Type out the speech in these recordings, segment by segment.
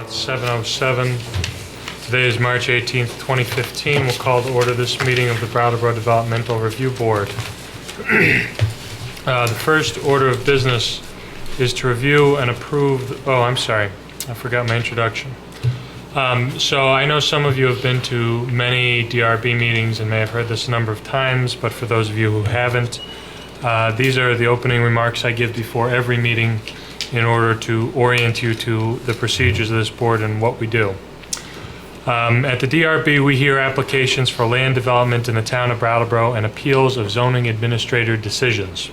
It's 7:07. Today is March 18th, 2015. We'll call to order this meeting of the Brattleboro Developmental Review Board. The first order of business is to review and approve. Oh, I'm sorry. I forgot my introduction. So I know some of you have been to many DRB meetings and may have heard this a number of times, but for those of you who haven't, these are the opening remarks I give before every meeting in order to orient you to the procedures of this board and what we do. At the DRB, we hear applications for land development in the town of Brattleboro and appeals of zoning administrator decisions.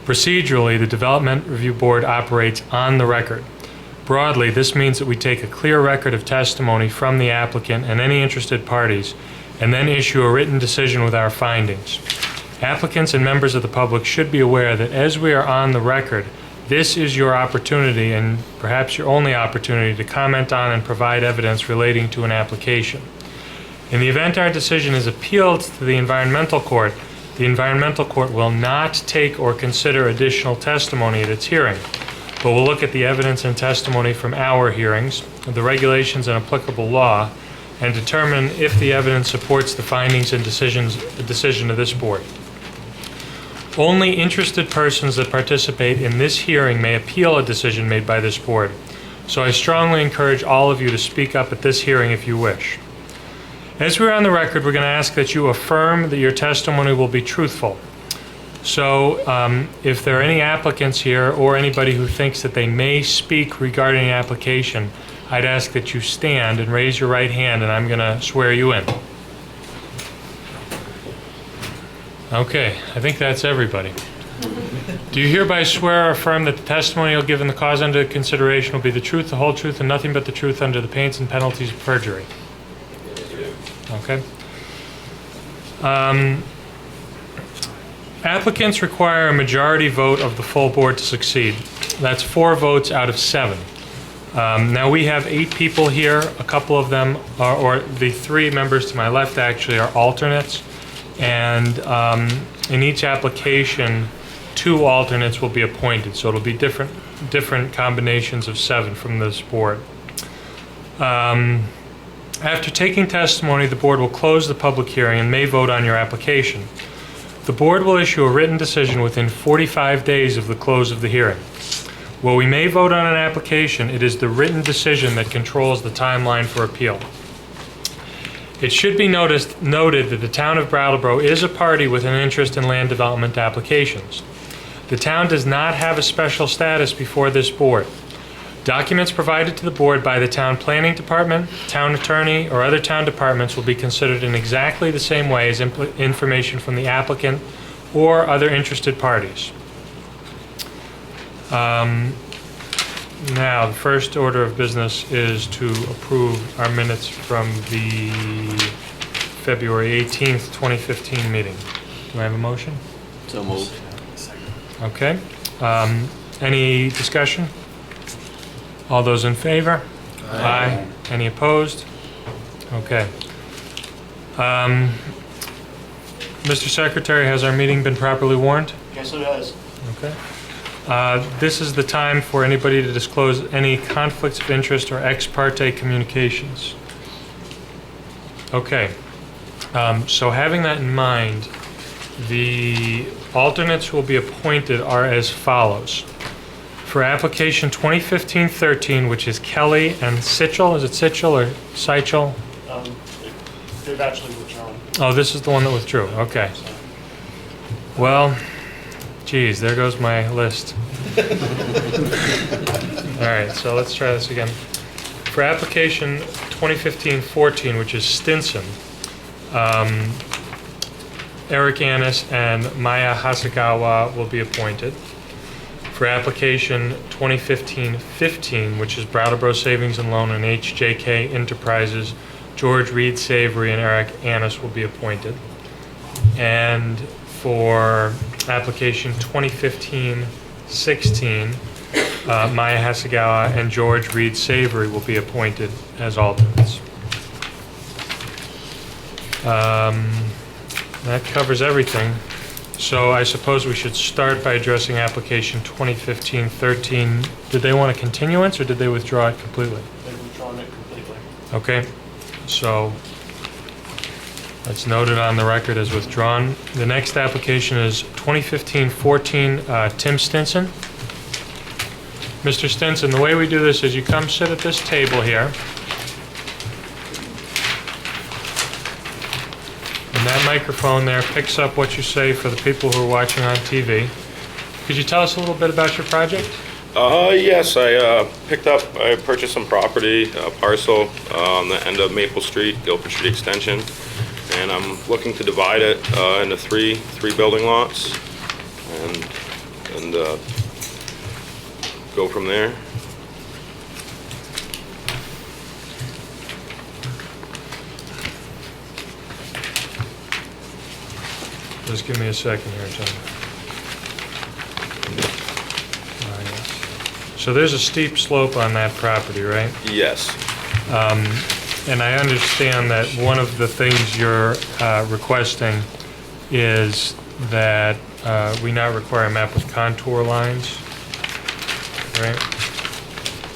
Procedurally, the Development Review Board operates on the record. Broadly, this means that we take a clear record of testimony from the applicant and any interested parties, and then issue a written decision with our findings. Applicants and members of the public should be aware that as we are on the record, this is your opportunity, and perhaps your only opportunity, to comment on and provide evidence relating to an application. In the event our decision is appealed to the Environmental Court, the Environmental Court will not take or consider additional testimony at its hearing, but will look at the evidence and testimony from our hearings, the regulations and applicable law, and determine if the evidence supports the findings and the decision of this board. Only interested persons that participate in this hearing may appeal a decision made by this board, so I strongly encourage all of you to speak up at this hearing if you wish. As we're on the record, we're going to ask that you affirm that your testimony will be truthful. So if there are any applicants here or anybody who thinks that they may speak regarding an application, I'd ask that you stand and raise your right hand, and I'm going to swear you in. Okay, I think that's everybody. Do you hereby swear or affirm that the testimony you'll give in the cause under consideration will be the truth, the whole truth, and nothing but the truth under the pains and penalties of perjury? Okay. Applicants require a majority vote of the full board to succeed. That's 4 votes out of 7. Now we have 8 people here. A couple of them are, or the 3 members to my left actually, are alternates. And in each application, 2 alternates will be appointed. So it'll be different combinations of 7 from this board. After taking testimony, the board will close the public hearing and may vote on your application. The board will issue a written decision within 45 days of the close of the hearing. While we may vote on an application, it is the written decision that controls the timeline for appeal. It should be noted that the town of Brattleboro is a party with an interest in land development applications. The town does not have a special status before this board. Documents provided to the board by the town planning department, town attorney, or other town departments will be considered in exactly the same way as information from the applicant or other interested parties. Now, the first order of business is to approve our minutes from the February 18th, 2015 meeting. Do I have a motion? So moved. Okay. Any discussion? All those in favor? Aye. Any opposed? Okay. Mr. Secretary, has our meeting been properly warned? Yes, it has. Okay. This is the time for anybody to disclose any conflicts of interest or ex parte communications. Okay. So having that in mind, the alternates who will be appointed are as follows. For application 2015-13, which is Kelly and Sitchell, is it Sitchell or Seichel? They've actually withdrawn. Oh, this is the one that withdrew. Okay. Well, geez, there goes my list. All right, so let's try this again. For application 2015-14, which is Stinson, Eric Annis and Maya Hasegawa will be appointed. For application 2015-15, which is Brattleboro Savings and Loan and HJK Enterprises, George Reed Savory and Eric Annis will be appointed. And for application 2015-16, Maya Hasegawa and George Reed Savory will be appointed as alternates. That covers everything. So I suppose we should start by addressing application 2015-13. Did they want a continuance, or did they withdraw it completely? They've withdrawn it completely. Okay, so that's noted on the record as withdrawn. The next application is 2015-14, Tim Stinson. Mr. Stinson, the way we do this is you come sit at this table here. And that microphone there picks up what you say for the people who are watching on TV. Could you tell us a little bit about your project? Yes, I purchased some property, a parcel on the end of Maple Street, Guilford Street Extension, and I'm looking to divide it into three building lots and go from there. Just give me a second here, John. So there's a steep slope on that property, right? Yes. And I understand that one of the things you're requesting is that we now require a map with contour lines, right?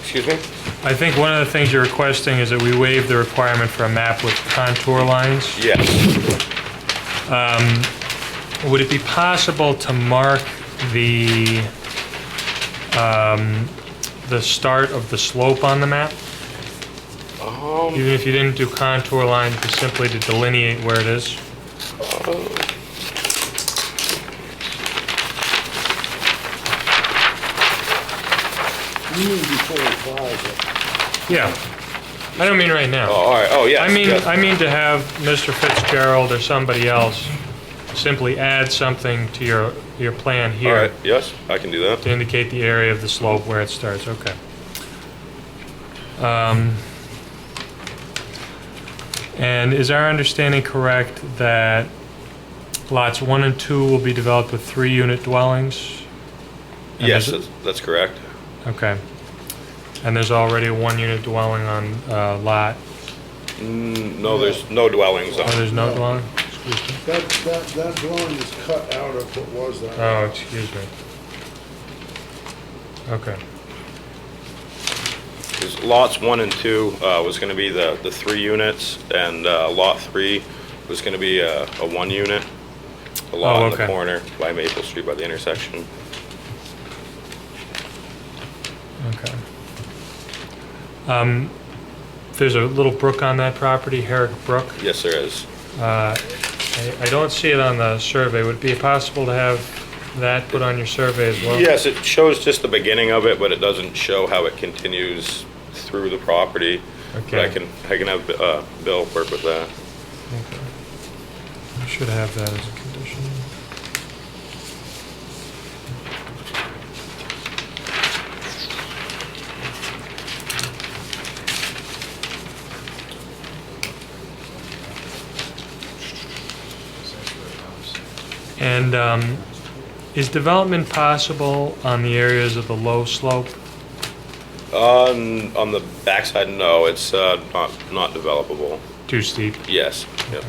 Excuse me? I think one of the things you're requesting is that we waive the requirement for a map with contour lines. Yes. Would it be possible to mark the start of the slope on the map? Even if you didn't do contour lines, just simply to delineate where it is? You mean before it flies? Yeah. I don't mean right now. Oh, all right. Oh, yes. yes. I mean to have Mr. Fitzgerald or somebody else simply add something to your plan here. All right. Yes, I can do that. To indicate the area of the slope where it starts. Okay. And is our understanding correct that lots 1 and 2 will be developed with 3-unit dwellings? And Yes, that's correct. Okay. And there's already a 1-unit dwelling on lot? No, there's no dwellings Oh, on it. there's no dwelling? Excuse me. That dwelling is cut out of what was that. Oh, excuse me. Okay. 'Cause lots 1 and 2 was going to be the 3 units, and lot 3 was going to be a 1 unit. A lot on the okay. corner by Maple Street by the intersection. Okay. There's a little brook on that property, Herrick Brook. Yes, there is. I don't see it on the survey. Would it be possible to have that put on your survey as well? Yes, it shows just the beginning of it, but it doesn't show how it continues through the property. But Okay. I can have Bill work with that. Okay. I should have that as a condition. And is development possible on the areas of the low slope? On the backside, no, it's not developable. Too steep? Yes. Yep.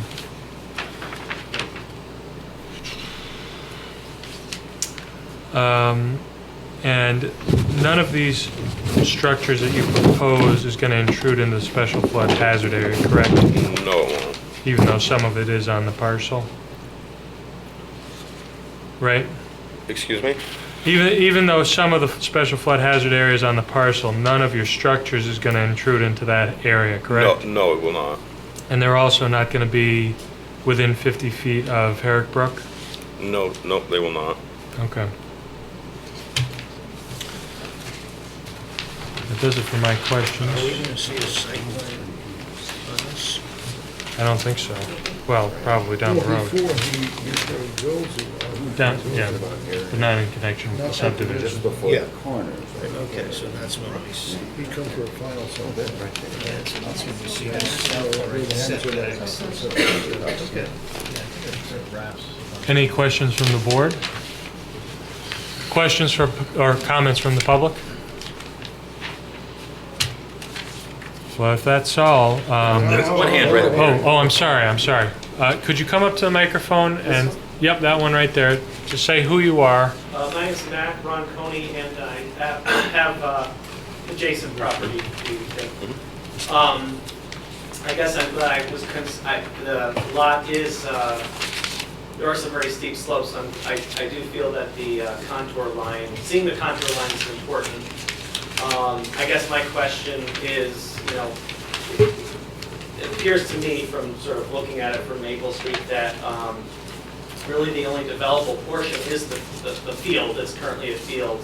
And none of these structures that you propose is going to intrude into the special flood hazard area, correct? No, it won't. Even though some of it is on the parcel? Right? Excuse me? Even though some of the special flood hazard area is on the parcel, none of your structures is going to intrude into that area, correct? No, it will not. And they're also not going to be within 50 feet of Herrick Brook? No, they will not. Okay. That does it for my questions. Are we gonna see a site plan on this? I don't think so. Well, probably down the road. Before he builds it. Down, yeah, but not in connection with the subdivision. before Yeah. the corners, right? Okay, so that's when we see. He come for a final subdivision. Yeah, So that's when we see this setbacks. Okay. Any questions from the board? Questions or comments from the public? Well, if that's all, One hand right up here. oh, I'm sorry. Could you come up to the microphone and, one? yep, that one right there. Just say who you are. My name is Matt Ronconi, and I have adjacent property to you. I guess I'm glad I was, the lot is, there are some very steep slopes. I do feel that the contour line, seeing the contour line is important. I guess my question is, you know, it appears to me from sort of looking at it from Maple Street that really the only developable portion is the field that's currently a field.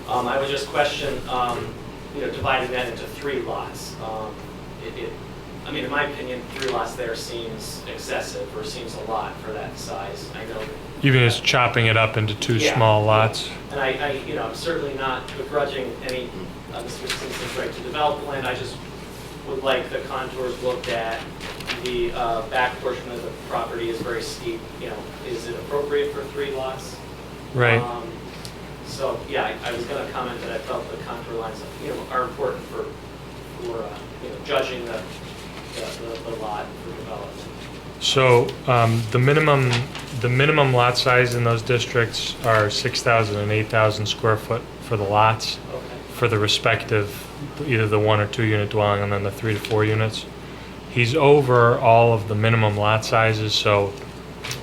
I would just question, you know, dividing that into 3 lots. I mean, in my opinion, 3 lots there seems excessive or seems a lot for that size. I know. Even just chopping it up into 2 Yeah, small lots. And I, you know, I'm certainly not begrudging any Mr. Simpson's right to develop land. I just would like the contours looked at. The back portion of the property is very steep. You know, is it appropriate for 3 lots? Right. So yeah, I was going to comment that I felt the contour lines, you know, are important for you know, judging the lot for development. So the minimum lot size in those districts are 6,000 and 8,000 square foot for the lots Okay. for the respective, either the 1 or 2 unit dwelling and then the 3 to 4 units. He's over all of the minimum lot sizes, so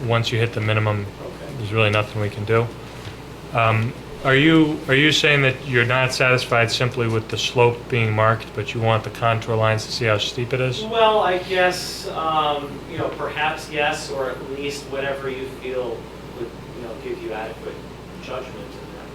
once you hit the minimum, Okay. there's really nothing we can do. Are you saying that you're not satisfied simply with the slope being marked, but you want the contour lines to see how steep it is? Well, I guess, you know, perhaps yes, or at least whatever you feel would, you know, give you adequate judgment in that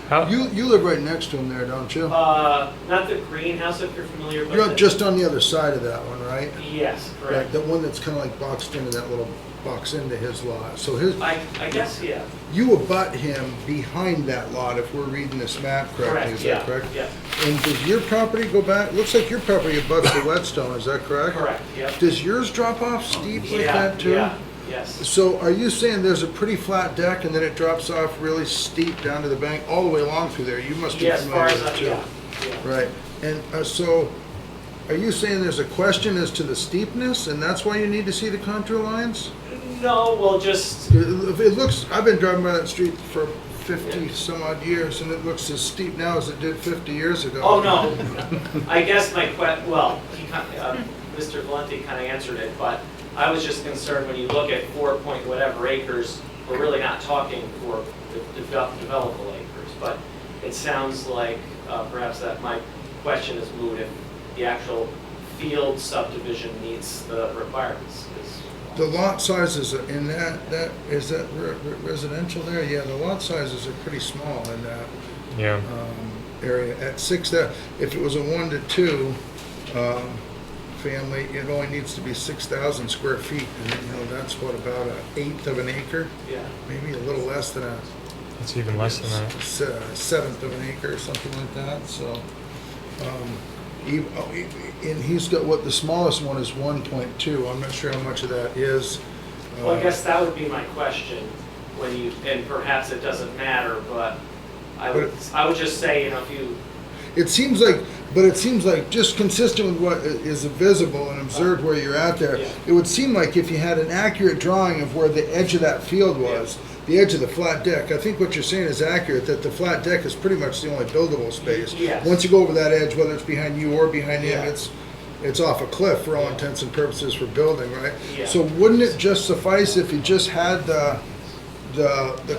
regard. How, You live right next to him there, don't you? Not the greenhouse, if you're familiar with You're it. just on the other side of that one, right? Yes, Right, correct. the one that's kind of like boxed into that little box into his lot. So his, I guess, yeah. you abut him behind that lot if we're reading this map correctly, is that Yeah, correct? yeah, And does your property go back, looks like your property abuts the whetstone, is that correct? correct, yep. Does yours drop off steep like Yeah, that too? yeah, yes. So are you saying there's a pretty flat deck and then it drops off really steep down to the bank all the way along through there? You must be Yeah, as far familiar as, with it too. yeah, yeah. Right, and so are you saying there's a question as to the steepness and that's why you need to see the contour lines? No, well, just, It looks, I've been driving by that street for 50 some odd years and it looks as steep now as it did 50 years ago. oh, no. I guess my well, Mr. Valenti kind of answered it, but I was just concerned when you look at 4 point whatever acres, we're really not talking for developable acres, but it sounds like perhaps that my question is moot if the actual field subdivision meets the requirements. The lot sizes in is that residential there? Yeah, the lot sizes are pretty small in that yeah. area. At 6, if it was a 1 to 2 family, it only needs to be 6,000 square feet. And you know, that's what, about 1/8 of an acre? Yeah. Maybe a little less than It's even less than that. 1/7 of an acre or something like that, so. And he's got, what, the smallest one is 1.2. I'm not sure how much of that is. Well, I guess that would be my question when you, and perhaps it doesn't matter, but I would just say, you know, if you, It seems like just consistent with what is visible and observed where you're at there, Yeah. it would seem like if you had an accurate drawing of where the edge of that field was, the edge of the flat deck, I think what you're saying is accurate, that the flat deck is pretty much the only buildable space. Yes. Once you go over that edge, whether it's behind you or behind him, Yeah. it's off a cliff for all Yeah. intents and purposes for building, right? Yeah. So wouldn't it just suffice if you just had the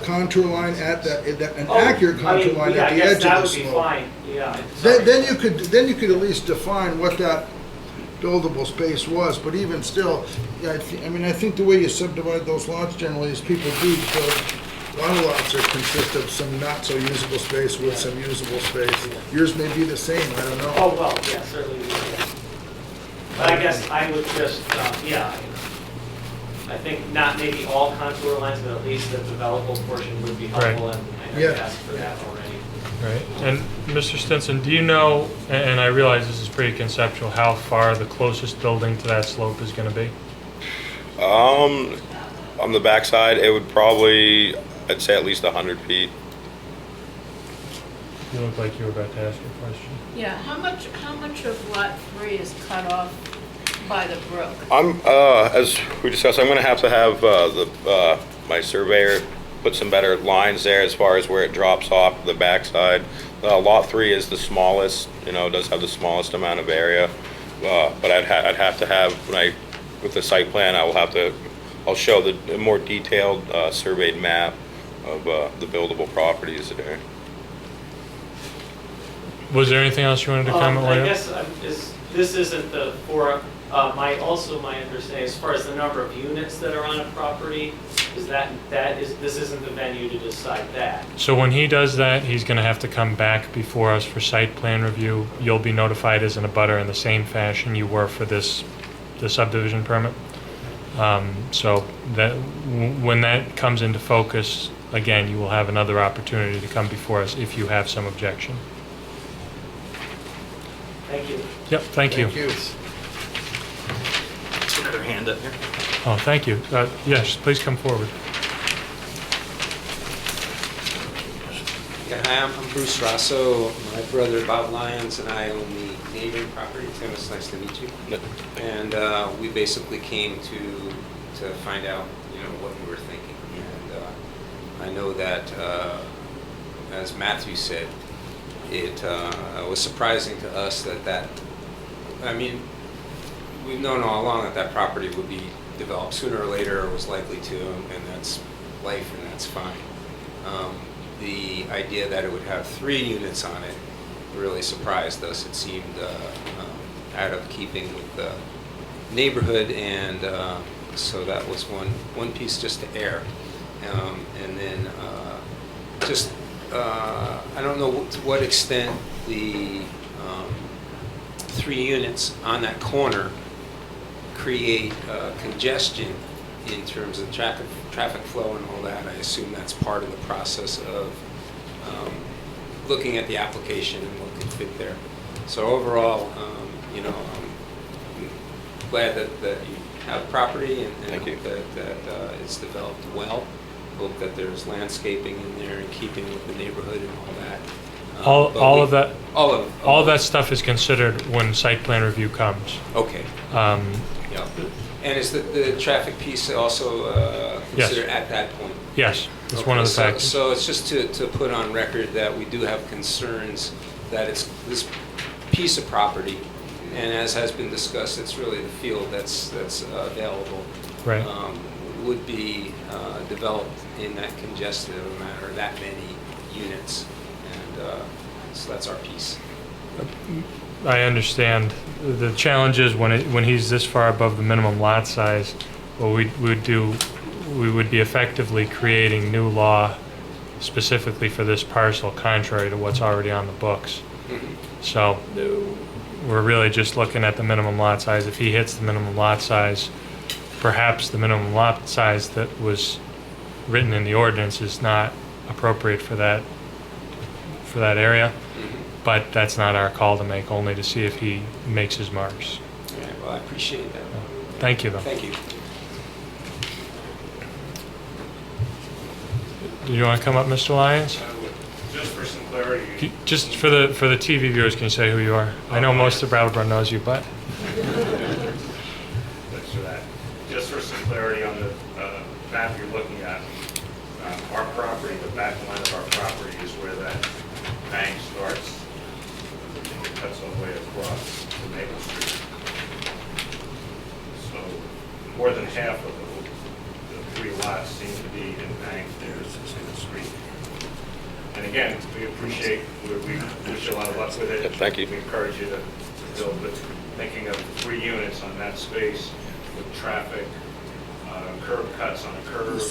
contour line at an accurate contour line at the edge of the I guess that would be slope? fine, yeah. sorry. Then you could at least define what that buildable space was, but even still, yeah, I think the way you subdivide those lots generally is people do build, a lot of lots consist of some not so usable space with some usable space. Yours may be the same, I don't know. Oh, well, yeah, certainly, yeah. But I guess I would just, yeah, I think not maybe all contour lines, but at least the developable portion would be helpful, and I Yeah. asked for that already. Right. And Mr. Stinson, do you know, and I realize this is pretty conceptual, how far the closest building to that slope is going to be? On the backside, it would probably, I'd say at least 100 feet. You look like you were about to ask a question. Yeah, how much of lot 3 is cut off by the brook? I'm, as we discussed, I'm gonna have to have, my surveyor put some better lines there as far as where it drops off the backside. Lot 3 is the smallest, does have the smallest amount of area. But I'd have to have, with the site plan, I'll show the more detailed, surveyed map of, the buildable properties there. Was there anything else you wanted to comment, I Leo? guess this isn't my understanding, as far as the number of units that are on a property, this isn't the venue to decide that. So when he does that, he's going to have to come back before us for site plan review. You'll be notified as an abutter in the same fashion you were for the subdivision permit. So that when that comes into focus, again, you will have another opportunity to come before us if you have some objection. Thank you. Yep, thank you. Thank you. Another hand up here. Oh, thank you. Yes, please come forward. Yeah, hi, I'm Bruce Rosso. My brother Bob Lyons and I own the neighboring property. Tim, it's nice to meet you. And we basically came to find out, what you were thinking. And I know that, as Matthew said, it was surprising to us we've known all along that property would be developed sooner or later, or was likely to, and that's life, and that's fine. The idea that it would have 3 units on it really surprised us. It seemed out of keeping with the neighborhood, and so that was one piece just to air. And then I don't know to what extent the 3 units on that corner create congestion in terms of traffic flow and all that. I assume that's part of the process of looking at the application and what could fit there. So overall, I'm glad that you have property, and Thank you. hope that it's developed well. Hope that there's landscaping in there in keeping with the neighborhood and all that. All of that. All All that stuff is considered when site plan review comes. Okay. Yeah. And is the traffic piece also considered at that point? Yes, it's Okay, one of the so- factors. So it's just to put on record that we do have concerns that it's this piece of property, and as has been discussed, it's really the field that's available. Right. Would be developed in that congested manner, that many units, and so that's our piece. I understand. The challenge is when he's this far above the minimum lot size, what we would be effectively creating new law specifically for this parcel, contrary to what's already on the books. So we're really just looking at the minimum lot size. If he hits the minimum lot size, perhaps the minimum lot size that was written in the ordinance is not appropriate for that area. But that's not our call to make, only to see if he makes his marks. Yeah, well, I appreciate that. Thank you, though. Thank you. Do you want to come up, Mr. Lyons? Just for some clarity. Just for the TV viewers, can you say who you are? I know most of Brattleboro knows you, but Thanks for that. Just for some clarity on the map you're looking at, our property, the back line of our property is where that bank starts. It cuts all the way across to Maple Street. So more than half of the 3 lots seem to be embanked there in the street. And again, we appreciate, we wish you a lot of luck with it. Yeah, thank you. We encourage you to build, but thinking of 3 units on that space with traffic, curb cuts on a curve,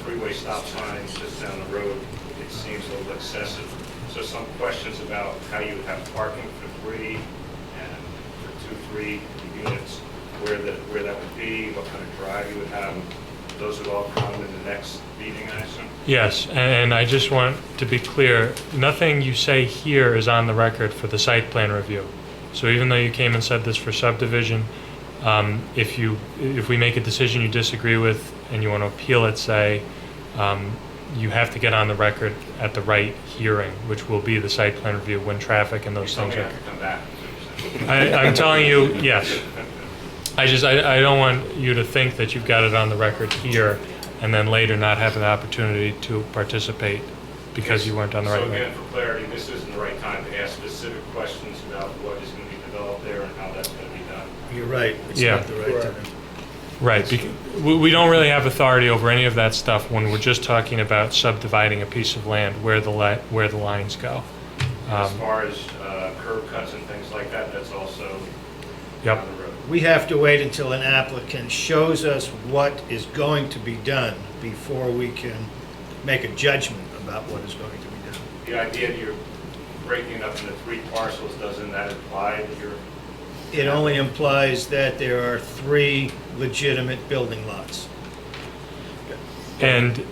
freeway stop signs just down the road, it seems a little excessive. So some questions about how you would have parking for 3 and for 2, 3 units, where that would be, what kind of drive you would have. Those would all come in the next meeting, I assume? yes, and I just want to be clear, nothing you say here is on the record for the site plan review. So even though you came and said this for subdivision, if we make a decision you disagree with and you want to appeal it, say, you have to get on the record at the right hearing, which will be the site plan review when traffic and those So we things have are. to come back. I'm telling you, yes. I don't want you to think that you've got it on the record here and then later not have an opportunity to participate because you weren't on the right So way. again, for clarity, this isn't the right time to ask specific questions about what is going to be developed there and how that's going to be done. You're right, it's Yeah. not the right time. Right. We don't really have authority over any of that stuff when we're just talking about subdividing a piece of land, where the lines go. As far as curb cuts and things like that, that's also Yep. down the road. We have to wait until an applicant shows us what is going to be done before we can make a judgment about what is going to be done. The idea that you're breaking it up into 3 parcels, doesn't that imply that you're, It only implies that there are 3 legitimate building lots, And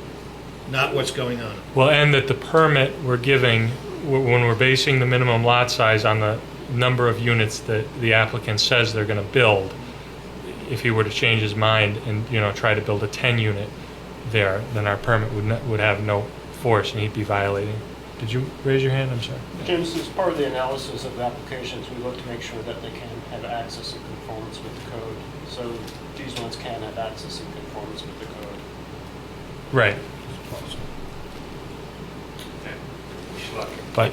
not what's going on. well, and that the permit we're giving, when we're basing the minimum lot size on the number of units that the applicant says they're going to build, if he were to change his mind and, try to build a 10-unit there, then our permit would have no force and he'd be violating. Did you raise your hand? I'm sorry. James, as part of the analysis of the applications, we look to make sure that they can have access in conformance with the code. So these ones can have access in conformance with the code. Right. okay, wish you luck. But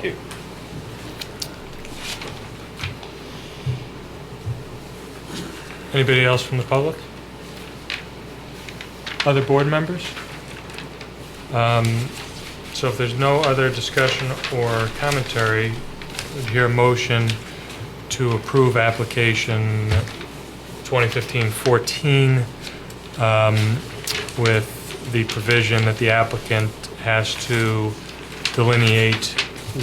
anybody else from the public? Other board members? So if there's no other discussion or commentary, we'd hear a motion to approve application 2015-14 with the provision that the applicant has to delineate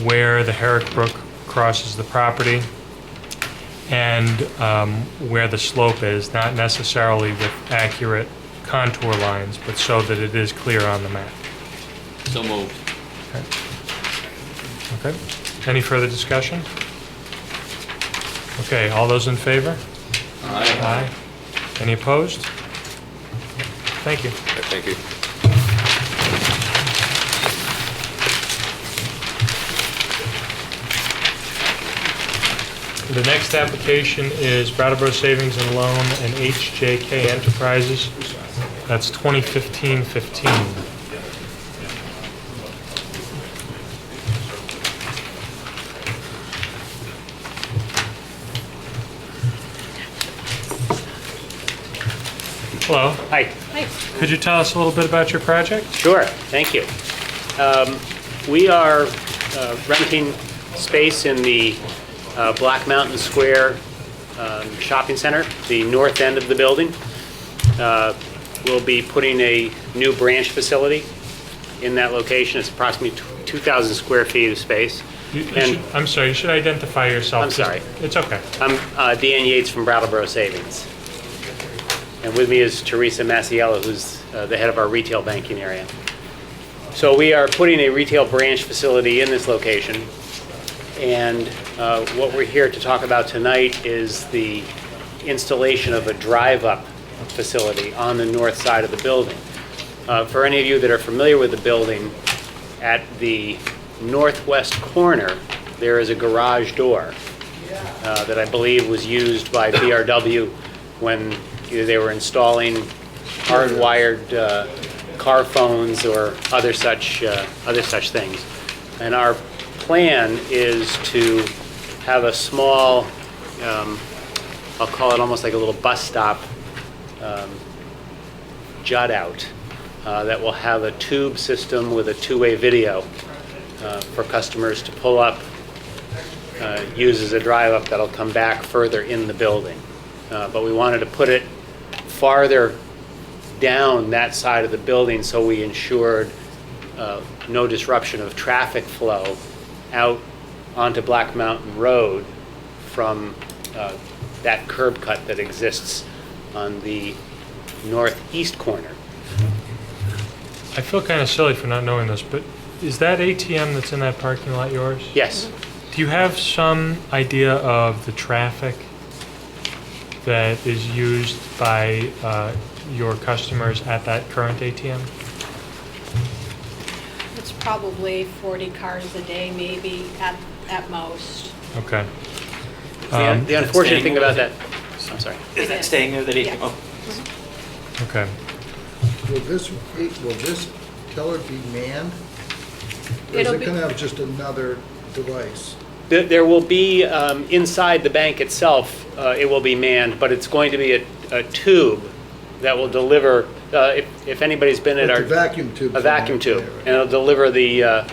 where the Herrick Brook crosses the property and where the slope is, not necessarily with accurate contour lines, but so that it is clear on the map. So moved. Okay. Any further discussion? Okay, all those in favor? Aye. Any opposed? Thank you. Okay, thank you. The next application is Brattleboro Savings and Loan and HJK Enterprises. That's 2015-15. Hello. Hi. Could you tell us a little bit about your project? Sure, thank you. We are renting space in the Black Mountain Square Shopping Center, the north end of the building. We'll be putting a new branch facility in that location. It's approximately 2,000 square feet of space. I'm sorry, you should identify yourself. I'm sorry. It's okay. I'm Dan Yates from Brattleboro Savings. And with me is Teresa Masiello, who's the head of our retail banking area. So we are putting a retail branch facility in this location. And what we're here to talk about tonight is the installation of a drive-up facility on the north side of the building. For any of you that are familiar with the building, at the northwest corner, there is a garage door that I believe was used by BRW when either they were installing hardwired car phones or other such things. And our plan is to have a small, I'll call it almost like a little bus stop jut out that will have a tube system with a two-way video for customers to pull up, use as a drive-up that'll come back further in the building. But we wanted to put it farther down that side of the building so we ensured no disruption of traffic flow out onto Black Mountain Road from that curb cut that exists on the northeast corner. I feel kind of silly for not knowing this, but is that ATM that's in that parking lot yours? Yes. Do you have some idea of the traffic that is used by your customers at that current ATM? It's probably 40 cars a day, maybe, at most. Okay. The unfortunate thing about that, I'm sorry. Is that staying there that evening? Yeah. Oh. Okay. Will this teller be manned? Or is It'll it be- gonna have just another device? There will be, inside the bank itself, it will be manned, but it's going to be a tube that will deliver, if anybody's been at Like our... the vacuum tube. A vacuum tube, and it'll deliver the,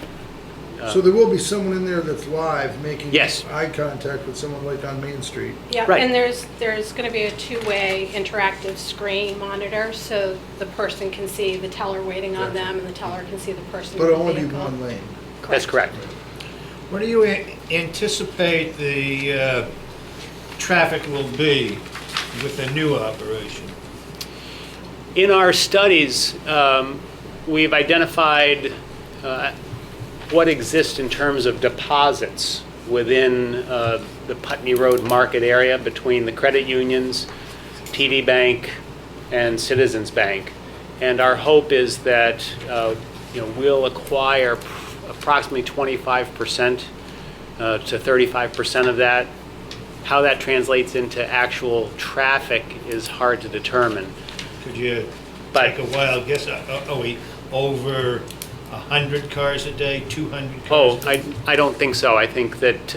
So there will be someone in there that's live making Yes. eye contact with someone like on Main Street. Yeah, Right. and there's going to be a two-way interactive screen monitor, so the person can see the teller waiting on them, and the teller can see the person But in it'll the only be vehicle. one lane. that's correct. What do you anticipate the traffic will be with the new operation? In our studies, we've identified what exists in terms of deposits within the Putney Road market area between the credit unions, TD Bank, and Citizens Bank. And our hope is that we'll acquire approximately 25% to 35% of that. How that translates into actual traffic is hard to determine. Could you But- take a wild guess? Are we over 100 cars a day, 200 Oh, cars a day? I don't think so. I think that,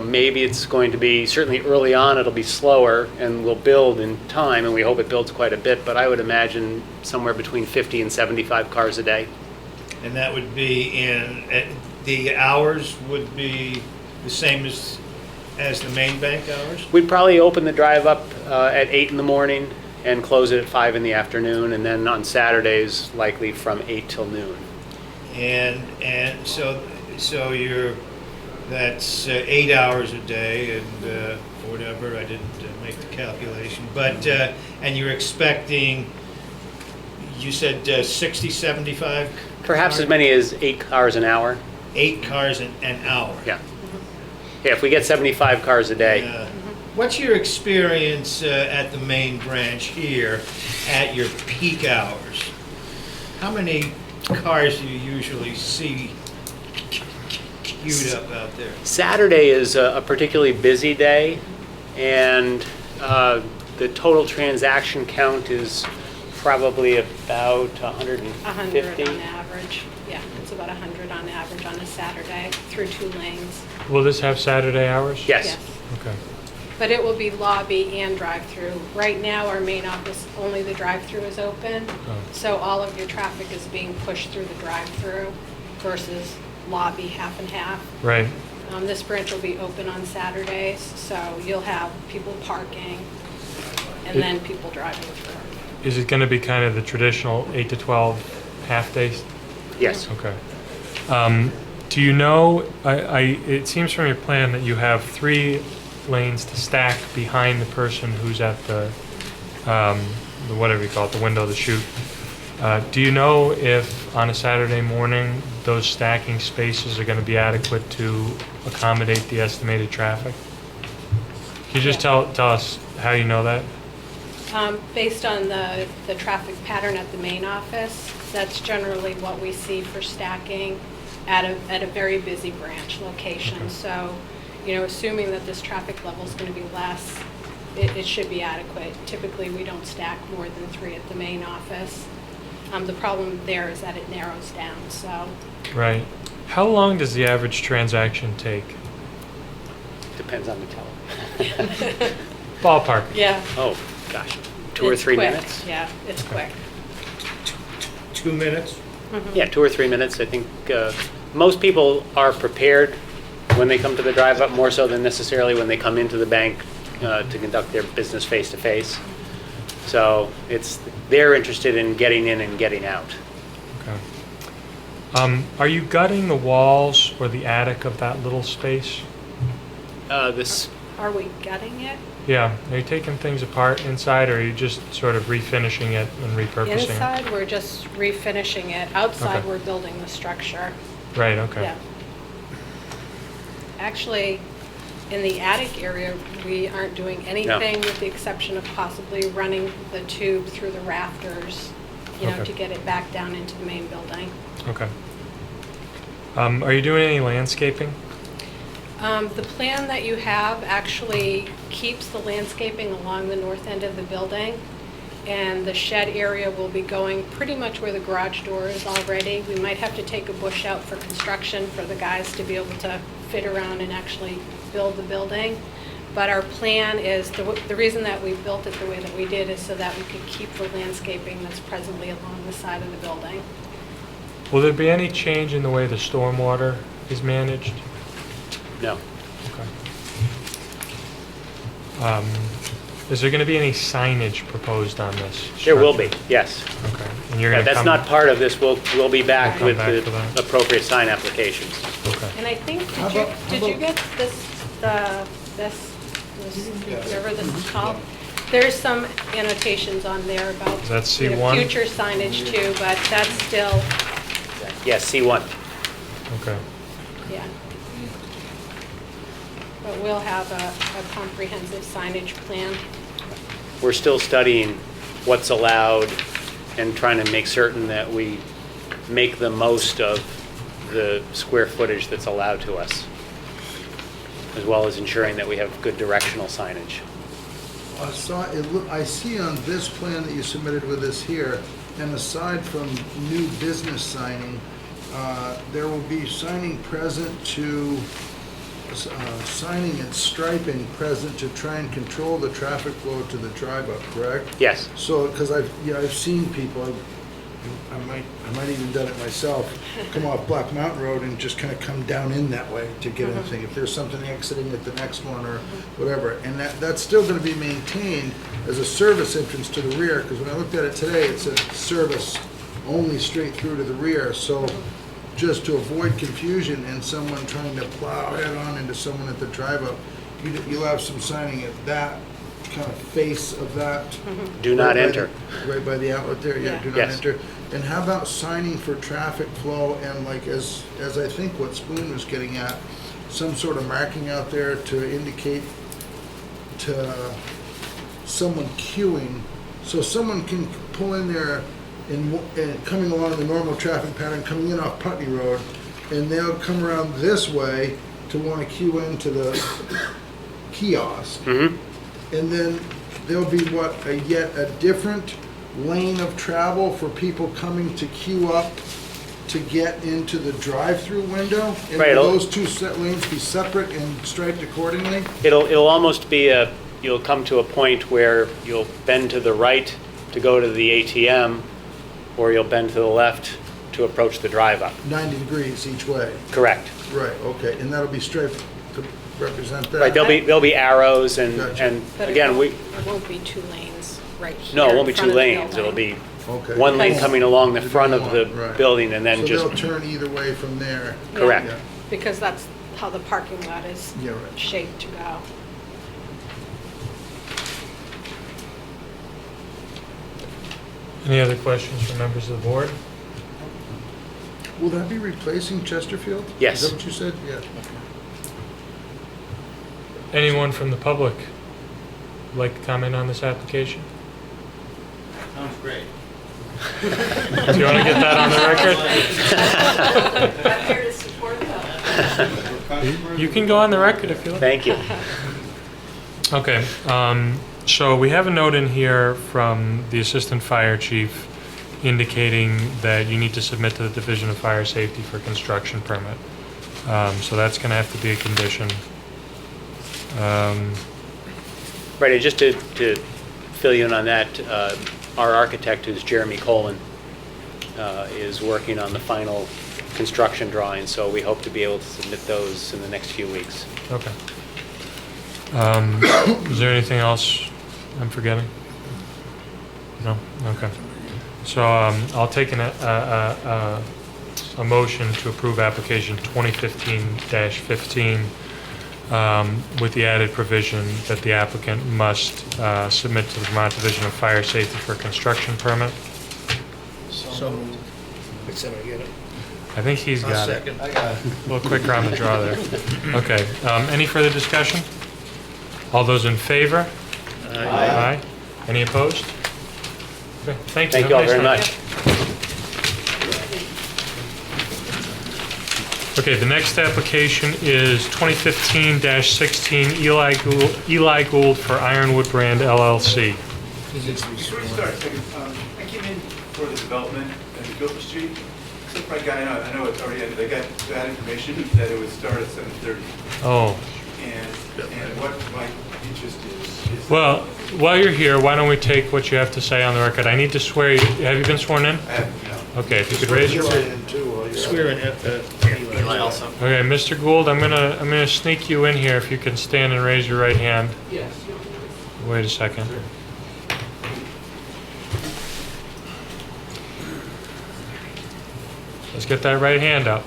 maybe it's going to be, certainly early on, it'll be slower and will build in time, and we hope it builds quite a bit, but I would imagine somewhere between 50 and 75 cars a day. And that would be the hours would be the same as the main bank hours? We'd probably open the drive up at 8 in the morning and close it at 5 in the afternoon, and then on Saturdays, likely from 8 till noon. And so that's 8 hours a day and whatever, I didn't make the calculation, but, and you're expecting, you said 60, 75? Perhaps as many as 8 cars an hour. 8 cars an hour? Yeah. Yeah, if we get 75 cars a day. What's your experience at the main branch here at your peak hours? How many cars do you usually see queued up out there? Saturday is a particularly busy day, and the total transaction count is probably about 150. 100 on average. Yeah, it's about 100 on average on a Saturday through 2 lanes. Will this have Saturday hours? Yes. Okay. But it will be lobby and drive-through. Right now, our main office, only the drive-through is open. So all of your traffic is being pushed through the drive-through versus lobby half and half. Right. This branch will be open on Saturdays, so you'll have people parking and then people driving through. Is it going to be kind of the traditional 8 to 12 half days? Yes. Okay. Do you know, it seems from your plan that you have 3 lanes to stack behind the person who's at the whatever you call it, the window to shoot. Do you know if on a Saturday morning those stacking spaces are going to be adequate to accommodate the estimated traffic? Can you just tell us how you know that? Based on the traffic pattern at the main office, that's generally what we see for stacking at a very busy branch location. Okay. So, assuming that this traffic level is going to be less, it should be adequate. Typically, we don't stack more than 3 at the main office. The problem there is that it narrows down, so. Right. How long does the average transaction take? Depends on the teller. Ballpark. Yeah. Oh, gosh, 2 or It's 3 quick. minutes? Yeah, it's quick. 2 minutes? Yeah, 2 or 3 minutes. I think most people are prepared when they come to the drive-up, more so than necessarily when they come into the bank to conduct their business face-to-face. So they're interested in getting in and getting out. Okay. Are you gutting the walls or the attic of that little space? This Are we gutting it? Yeah. Are you taking things apart inside, or are you just sort of refinishing it and repurposing it? Inside, we're just refinishing it. Outside, Okay. we're building the structure. Right, okay. Yeah. Actually, in the attic area, we aren't doing anything with the exception of possibly running the tube through the rafters, Okay. to get it back down into the main building. Okay. Are you doing any landscaping? The plan that you have actually keeps the landscaping along the north end of the building, and the shed area will be going pretty much where the garage door is already. We might have to take a bush out for construction for the guys to be able to fit around and actually build the building. But our plan is, the reason that we built it the way that we did is so that we could keep the landscaping that's presently along the side of the building. Will there be any change in the way the stormwater is managed? No. Okay. Is there going to be any signage proposed on this? There will be, structure? yes. Okay. And you're Yeah, going to that's not part of this. We'll be back Come with back for the that. appropriate sign applications. Okay. And I think, How did you, about- did you get this, whatever this is called? There's some annotations on there about Is that you know, C1? future signage too, but that's still, Yes, C1. Okay. yeah. But we'll have a comprehensive signage plan. We're still studying what's allowed and trying to make certain that we make the most of the square footage that's allowed to us, as well as ensuring that we have good directional signage. I see on this plan that you submitted with us here, and aside from new business signing, there will be signing present to, signing and striping present to try and control the traffic flow to the drive-up, correct? Yes. So, because I've seen people, I might even done it myself, come off Black Mountain Road and just kind of come down in that way to get anything. If there's something exiting at the next one or whatever. And that's still going to be maintained as a service entrance to the rear, because when I looked at it today, it said service only straight through to the rear. So just to avoid confusion and someone trying to plow head on into someone at the drive-up, you'll have some signing at that kind of face of that. Do not Right by enter. Right by the outlet there, yeah, Yeah. do not Yes. enter. And how about signing for traffic flow and like as I think what Spoon was getting at, some sort of marking out there to indicate to someone queuing, so someone can pull in there and coming along the normal traffic pattern, coming in off Putney Road, and they'll come around this way to want to queue into the kiosk. Mm-hmm. And then there'll be yet a different lane of travel for people coming to queue up to get into the drive-through window? And Right, will it'll- those two set lanes be separate and striped accordingly? It'll almost be you'll come to a point where you'll bend to the right to go to the ATM, or you'll bend to the left to approach the drive-up. 90 degrees each way? Correct. Right, okay, and that'll be striped to represent that? Right, there'll be arrows and, Gotcha. and But it again, won't- It won't be two lanes right here. no, it won't in be front two of the lanes. It'll building. be Okay. one lane coming along the front of the Right. building and then So just, they'll turn either way from there? Yeah, correct. Yeah. Because that's how the parking lot is Yeah, right. shaped to go. Any other questions from members of the board? Will that be replacing Chesterfield? Yes. Is that what you said? Yeah. Anyone from the public like to comment on this application? Sounds great. Do you want to get that on the record? I'm here to support them. You can go on the record if you like. Thank you. Okay, so we have a note in here from the Assistant Fire Chief indicating that you need to submit to the Division of Fire Safety for construction permit. So that's going to have to be a condition. Right, and just to fill you in on that, our architect, who's Jeremy Colin, is working on the final construction drawings, so we hope to be able to submit those in the next few weeks. Okay. Is there anything else I'm forgetting? No? Okay. So I'll take a motion to approve application 2015-15 with the added provision that the applicant must submit to the Vermont Division of Fire Safety for construction permit. So moved. Did somebody get it? I think he's got it. Second. A little quicker on the draw there. Okay. Any further discussion? All those in favor? Aye. Any opposed? Okay, thank you. Thank you all Have a very nice much. night. Okay, the next application is 2015-16 Eli Gould for Ironwood Brand LLC. Before you start, I came in for the development at Gilbert Street. Except for a guy, I know it's already ended. I got bad information that it would start at 7:30. Oh, And what my interest is. well, while you're here, why don't we take what you have to say on the record? I need to swear you. Have you been sworn in? I have, Okay, if you could raise your... Right in too, while you're- Swear in, Eli also. Okay, Mr. Gould, I'm gonna sneak you in here if you can stand and raise your right hand. Yes. Wait a second. Let's get that right hand up.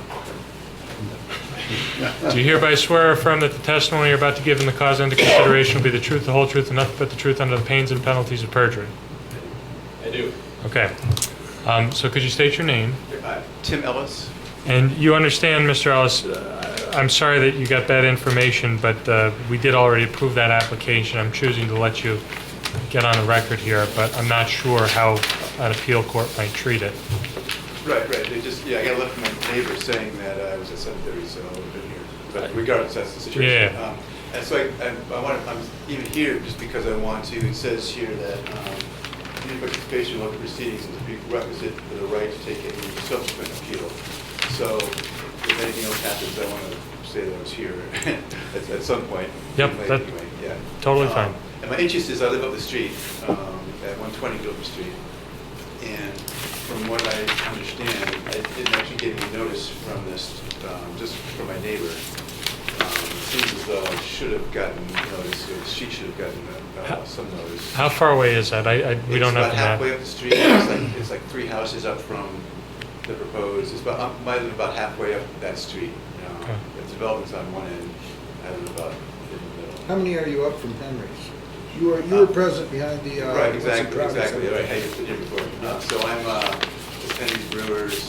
Do you hereby swear or affirm that the testimony you're about to give in the cause under consideration will be the truth, the whole truth, and nothing but the truth under the pains and penalties of perjury? I do. Okay. So could you state your name? Tim Ellis. And you understand, Mr. Ellis, I'm sorry that you got bad information, but we did already approve that application. I'm choosing to let you get on the record here, but I'm not sure how an appeal court might treat it. Right. They just, I got a letter from my neighbor saying that I was at 7:30, so I would have been here. But regardless, that's the situation. Yeah. And so I'm even here just because I want to, it says here that any participation in local proceedings is a prerequisite for the right to take any subsequent appeal. So if anything else happens, I want to say that I was here at some point. Yep, Late that- anyway, yeah. Totally fine. And my interest is I live up the street at 120 Gilbert Street. And from what I understand, I didn't actually get any notice from this, just from my neighbor. It seems as though I should have gotten notice, or she should have gotten some notice. How far away is that? We don't have the It's about map. halfway up the street. It's like 3 houses up from the proposed. It's about, I live about halfway up that street. Okay. The development's on one end. I live about in the middle. How many are you up from Henry's? You were present behind the... Right, what's it, Travis? exactly, right, I used to here before. So I'm Penny's Brewers,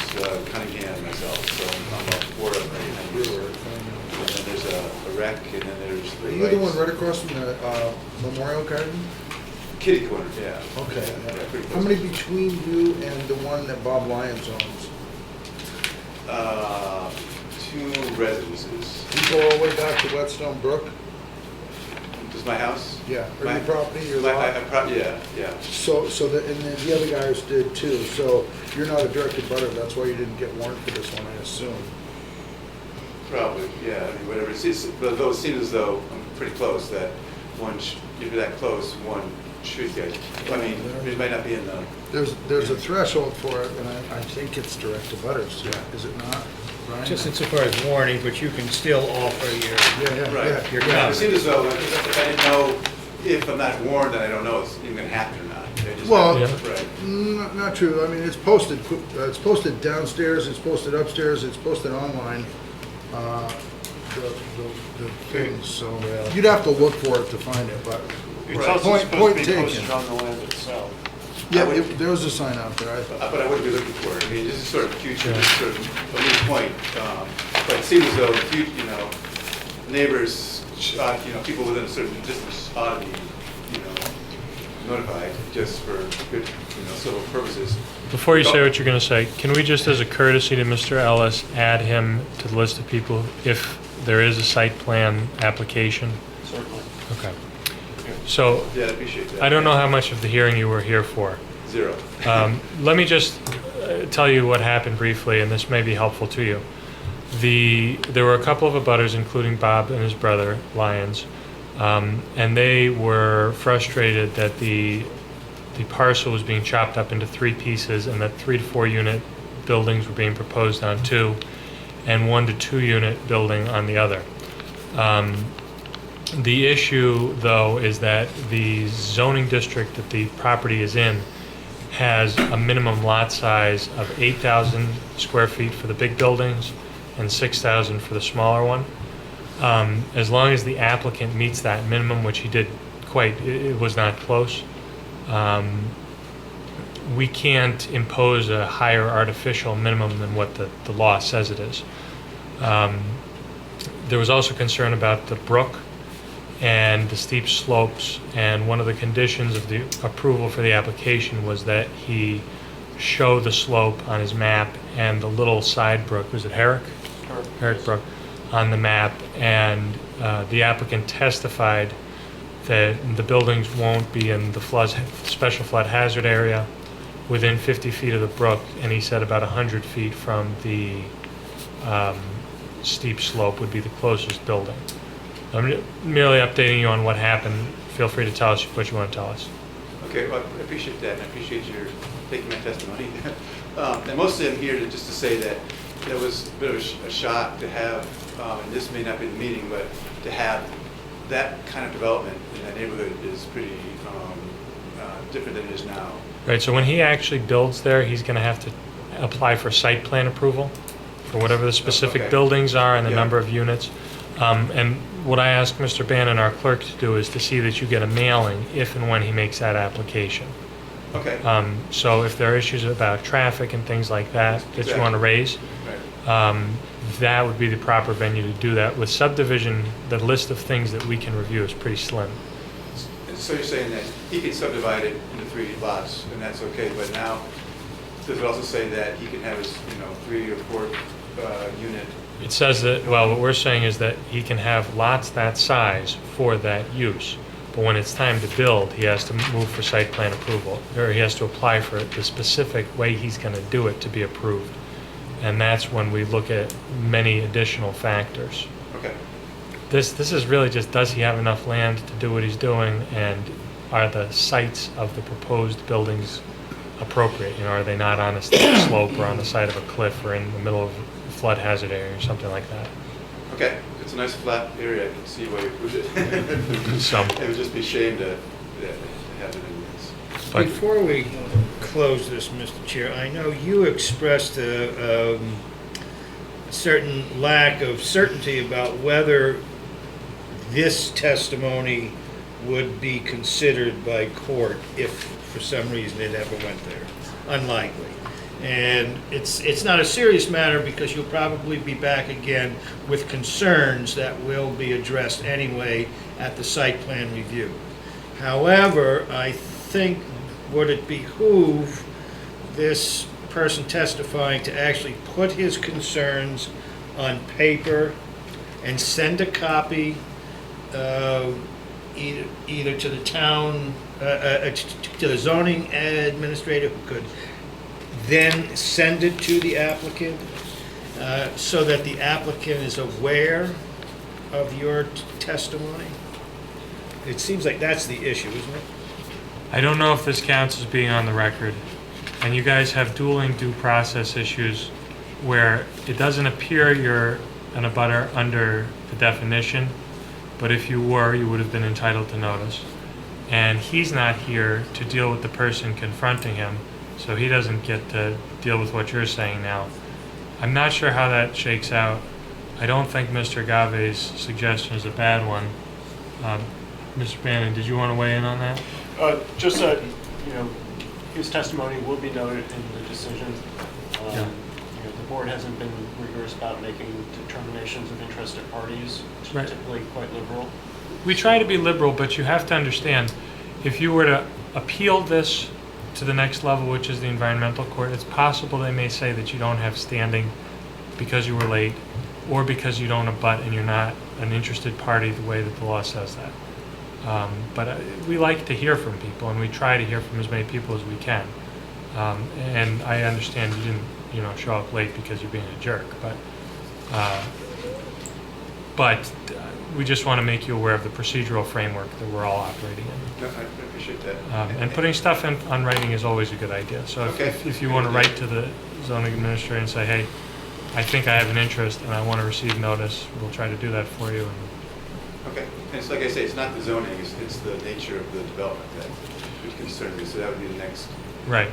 Cunningham, myself, so I'm a board of Brewer. And then there's a rec, and then there's the Are you the one lights. right across from the Memorial Garden? Kitty corner, yeah. Okay. Yeah, pretty How close. many between you and the one that Bob Lyons owns? 2 residences. You go all the way back to Whetstone Brook? Does my house? Yeah. Or My- your property, your my- lot? Yeah. So and then the other guys did too, so you're not a direct abutter, that's why you didn't get warned for this one, I assume. Probably, yeah, I mean, whatever. But though it seems as though I'm pretty close, that if you're that close, one should get, I mean, it might not be in the, There's a threshold for it, and I think it's direct abutters, Yeah. is it not? Brian? Just insofar as warning, but you can still offer Yeah, right. yeah. your It comments. seems as though, if I didn't know, if I'm not warned, then I don't know it's even gonna happen or not. I just- Well, Yeah. Right. Not true, I mean, it's posted downstairs, it's posted upstairs, it's posted online, the things, so you'd have to look for it to find it, but, It's Right. also Point supposed to be taken. posted on the land itself. yeah, I would- there was a sign out there, But I wouldn't be looking for it. I mean, this is sort of future, this is sort of a moot point. But it seems as though, neighbors, people within a certain distance ought to be, notified just for good, civil purposes. Before you say what you're going to say, can we just, as a courtesy to Mr. Ellis, add him to the list of people if there is a site plan application? Certainly. Okay. So, Yeah, I appreciate that. I don't know how much of the hearing you were here for. 0. Let me just tell you what happened briefly, and this may be helpful to you. There were a couple of abutters, including Bob and his brother, Lyons, and they were frustrated that the parcel was being chopped up into 3 pieces, and that 3 to 4 unit buildings were being proposed on 2, and 1 to 2 unit building on the other. The issue, though, is that the zoning district that the property is in has a minimum lot size of 8,000 square feet for the big buildings and 6,000 for the smaller one. As long as the applicant meets that minimum, which he did it was not close, we can't impose a higher artificial minimum than what the law says it is. There was also concern about the brook and the steep slopes, and one of the conditions of the approval for the application was that he show the slope on his map and the little side brook. Was it Herrick? Herrick on the map, and the applicant testified that the buildings won't be in the special flood hazard area within 50 feet of the brook, and he said about 100 feet from the steep slope would be the closest building. I'm merely updating you on what happened. Feel free to tell us what you want to tell us. Okay, well, I appreciate that, and I appreciate your taking my testimony. And mostly I'm here just to say that it was a bit of a shock to have, and this may not be the meeting, but to have that kind of development in that neighborhood is pretty different than it is now. Right, so when he actually builds there, he's going to have to apply for site plan approval for whatever the specific Okay. buildings are and the Yeah. number of units. And what I asked Mr. Bannon, our clerk, to do is to see that you get a mailing if and when he makes that application. Okay. So if there are issues about traffic and things like that that you want to raise, Right. that would be the proper venue to do that. With subdivision, the list of things that we can review is pretty slim. So you're saying that he can subdivide it into 3 lots, and that's okay, but now, does it also say that he can have his, 3 or 4 unit? It says that, well, what we're saying is that he can have lots that size for that use. But when it's time to build, he has to move for site plan approval, or he has to apply for the specific way he's going to do it to be approved. And that's when we look at many additional factors. Okay. This is really just, does he have enough land to do what he's doing, and are the sites of the proposed buildings appropriate? Are they not on a steep slope or on the side of a cliff or in the middle of a flood hazard area or something like that? Okay, it's a nice flat area, I can see why you approved it. Some. It would just be a shame to have it in this. But- Before we close this, Mr. Chair, I know you expressed a certain lack of certainty about whether this testimony would be considered by court if for some reason it ever went there. Unlikely. And it's not a serious matter because you'll probably be back again with concerns that will be addressed anyway at the site plan review. However, I think would it behoove this person testifying to actually put his concerns on paper and send a copy either to the town, to the zoning administrator, who could then send it to the applicant, so that the applicant is aware of your testimony? It seems like that's the issue, isn't it? I don't know if this counts as being on the record, and you guys have dueling due process issues where it doesn't appear you're an abutter under the definition, but if you were, you would have been entitled to notice. And he's not here to deal with the person confronting him, so he doesn't get to deal with what you're saying now. I'm not sure how that shakes out. I don't think Mr. Gave's suggestion is a bad one. Mr. Bannon, did you want to weigh in on that? Just that, his testimony will be noted in the decision. Yeah. The board hasn't been rigorous about making determinations of interested parties, which Right. are typically quite liberal. We try to be liberal, but you have to understand, if you were to appeal this to the next level, which is the environmental court, it's possible they may say that you don't have standing because you were late, or because you don't abut and you're not an interested party the way that the law says that. But we like to hear from people, and we try to hear from as many people as we can. And I understand you didn't, show up late because you're being a jerk, but we just want to make you aware of the procedural framework that we're all operating in. No, I appreciate that. And putting stuff on writing is always a good idea. So Okay. if you want to write to the zoning administrator and say, hey, I think I have an interest and I want to receive notice, we'll try to do that for you. Okay, and it's like I say, it's not the zoning, it's the nature of the development that would concern me, so that would be the next. Right.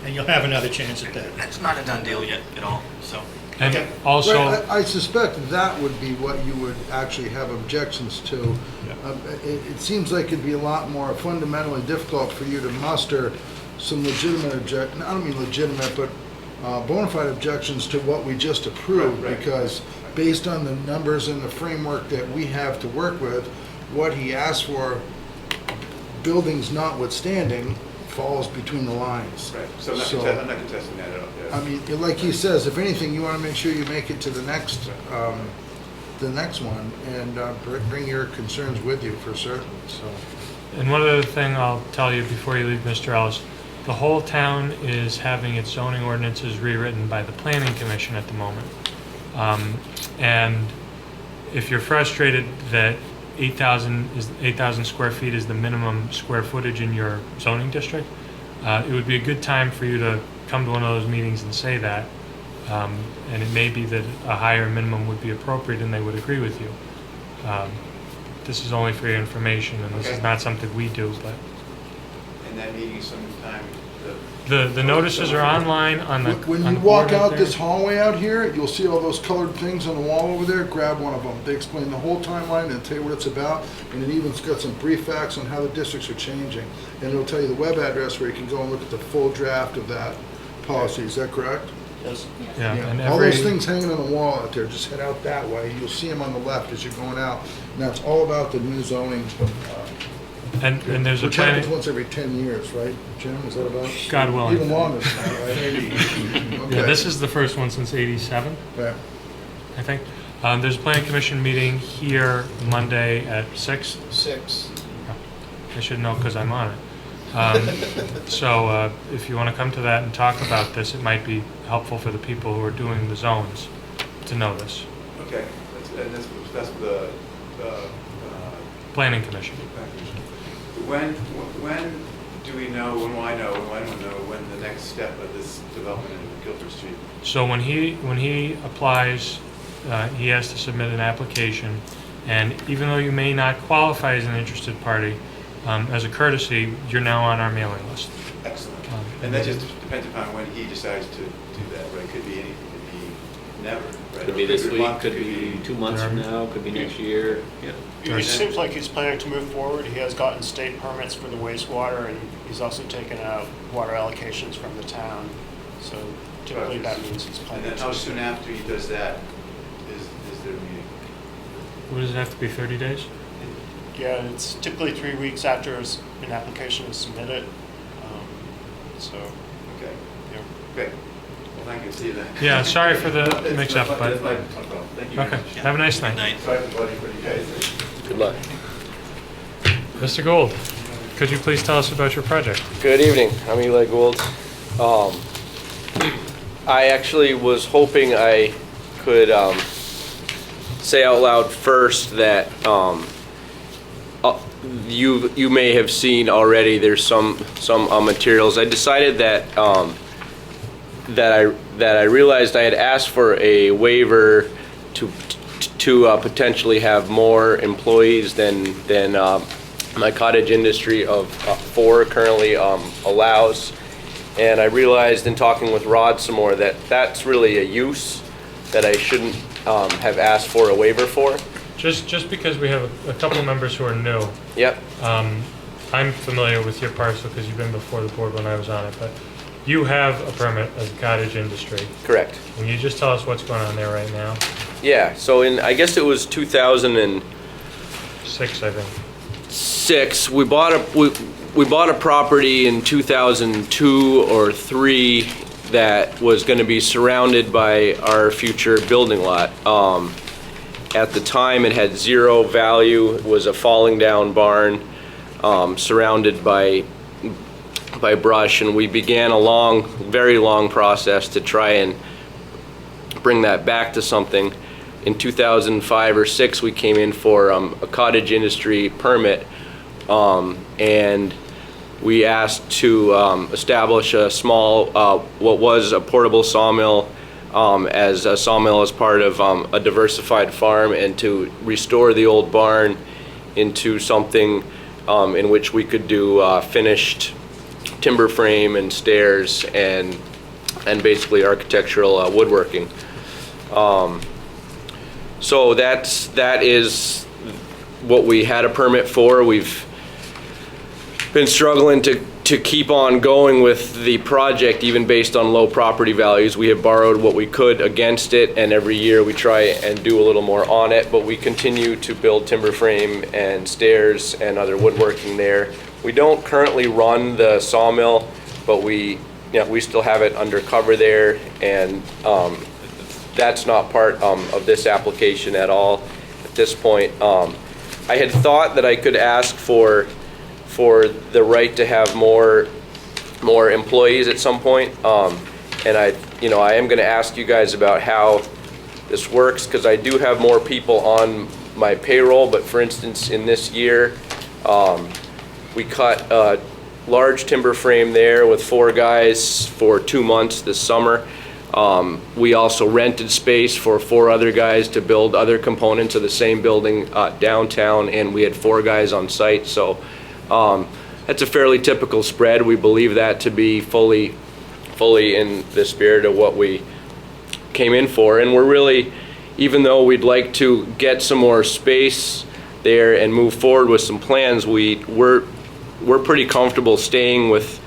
And you'll have another chance at that. It's not a done deal yet at all, so. And Okay. also, Well, I suspect that would be what you would actually have objections to. It seems like it'd be a lot more fundamentally difficult for you to muster some legitimate I don't mean legitimate, but bona fide objections to what we just approved, Right. because based on the numbers and the framework that we have to work with, what he asked for, buildings notwithstanding, falls between the lines. Right, so I'm not contesting that at all. Yeah. I mean, like he says, if anything, you want to make sure you make it to the next one, and bring your concerns with you for certain, so. And one other thing I'll tell you before you leave, Mr. Ellis, the whole town is having its zoning ordinances rewritten by the Planning Commission at the moment. And if you're frustrated that 8,000 square feet is the minimum square footage in your zoning district, it would be a good time for you to come to one of those meetings and say that. And it may be that a higher minimum would be appropriate and they would agree with you. This is only for your information, and this is not something we do, but. And that meeting sometime. The notices are online on the. When on you the walk board out there. this hallway out here, you'll see all those colored things on the wall over there. Grab one of them. They explain the whole timeline and tell you what it's about, and it even's got some brief facts on how the districts are changing. And it'll tell you the web address where you can go and look at the full draft of that policy. Is that correct? Yes. Yeah, and All every, those things hanging on the wall out there, just head out that way. You'll see them on the left as you're going out. And that's all about the new zoning. and there's a Which happens planning, once every 10 years, right, Jim? Is that about? God willing. Even longer than that, right? Yeah, Okay. this is the first one since '87, Yeah. I think. There's a planning commission meeting here Monday at 6. 6. I should know because I'm on it. So if you want to come to that and talk about this, it might be helpful for the people who are doing the zones to know this. Okay, that's the, Planning commission. when do we know, when will I know, when will I know when the next step of this development in Guilford Street? So when he applies, he has to submit an application, and even though you may not qualify as an interested party, as a courtesy, you're now on our mailing list. Excellent. And that just depends upon when he decides to do that, right? Could be anything, could be never, right? Could be Or this a week, month, could be 2 months from now, could be next year. Yeah. It seems like he's planning to move forward. He has gotten state permits for the wastewater, and he's also taken out water allocations from the town. So typically that means he's And planning then to. how soon after he does that is there a meeting? What does it have to be, 30 days? Yeah, it's typically 3 weeks after an application is submitted. So, Okay, yeah. great. Well, thank you, see you then. Yeah, sorry for the It's mix-up, my- but, it's my problem. Thank you very okay, much. have a nice Good night. night. Sorry everybody for you guys. Good luck. Mr. Gould, could you please tell us about your project? Good evening, I'm Eli Gould. I actually was hoping I could say out loud first that you may have seen already. There's some materials. I decided that that I realized I had asked for a waiver to potentially have more employees than my cottage industry of 4 currently allows. And I realized in talking with Rod some more that that's really a use that I shouldn't have asked for a waiver for. Just because we have a couple of members who are new, Yep. I'm familiar with your parcel because you've been before the board when I was on it, but you have a permit as a cottage industry. Correct. Can you just tell us what's going on there right now? Yeah. So I guess it was 2006. 6, I think. We bought a property in 2002 or 3 that was going to be surrounded by our future building lot. At the time, it had 0 value. It was a falling down barn surrounded by brush, and we began a very long process to try and bring that back to something. In 2005 or 6, we came in for a cottage industry permit, and we asked to establish a small, what was a portable sawmill, as a sawmill as part of a diversified farm, and to restore the old barn into something in which we could do finished timber frame and stairs and basically architectural woodworking. So that is what we had a permit for. We've been struggling to keep on going with the project, even based on low property values. We have borrowed what we could against it, and every year we try and do a little more on it, but we continue to build timber frame and stairs and other woodworking there. We don't currently run the sawmill, but we still have it under cover there, and that's not part of this application at all at this point. I had thought that I could ask for the right to have more employees at some point, and I am going to ask you guys about how this works, because I do have more people on my payroll. But for instance, in this year, we cut a large timber frame there with 4 guys for 2 months this summer. We also rented space for 4 other guys to build other components of the same building downtown, and we had 4 guys on site. So that's a fairly typical spread. We believe that to be fully in the spirit of what we came in for. And we're really, even though we'd like to get some more space there and move forward with some plans, we're pretty comfortable staying with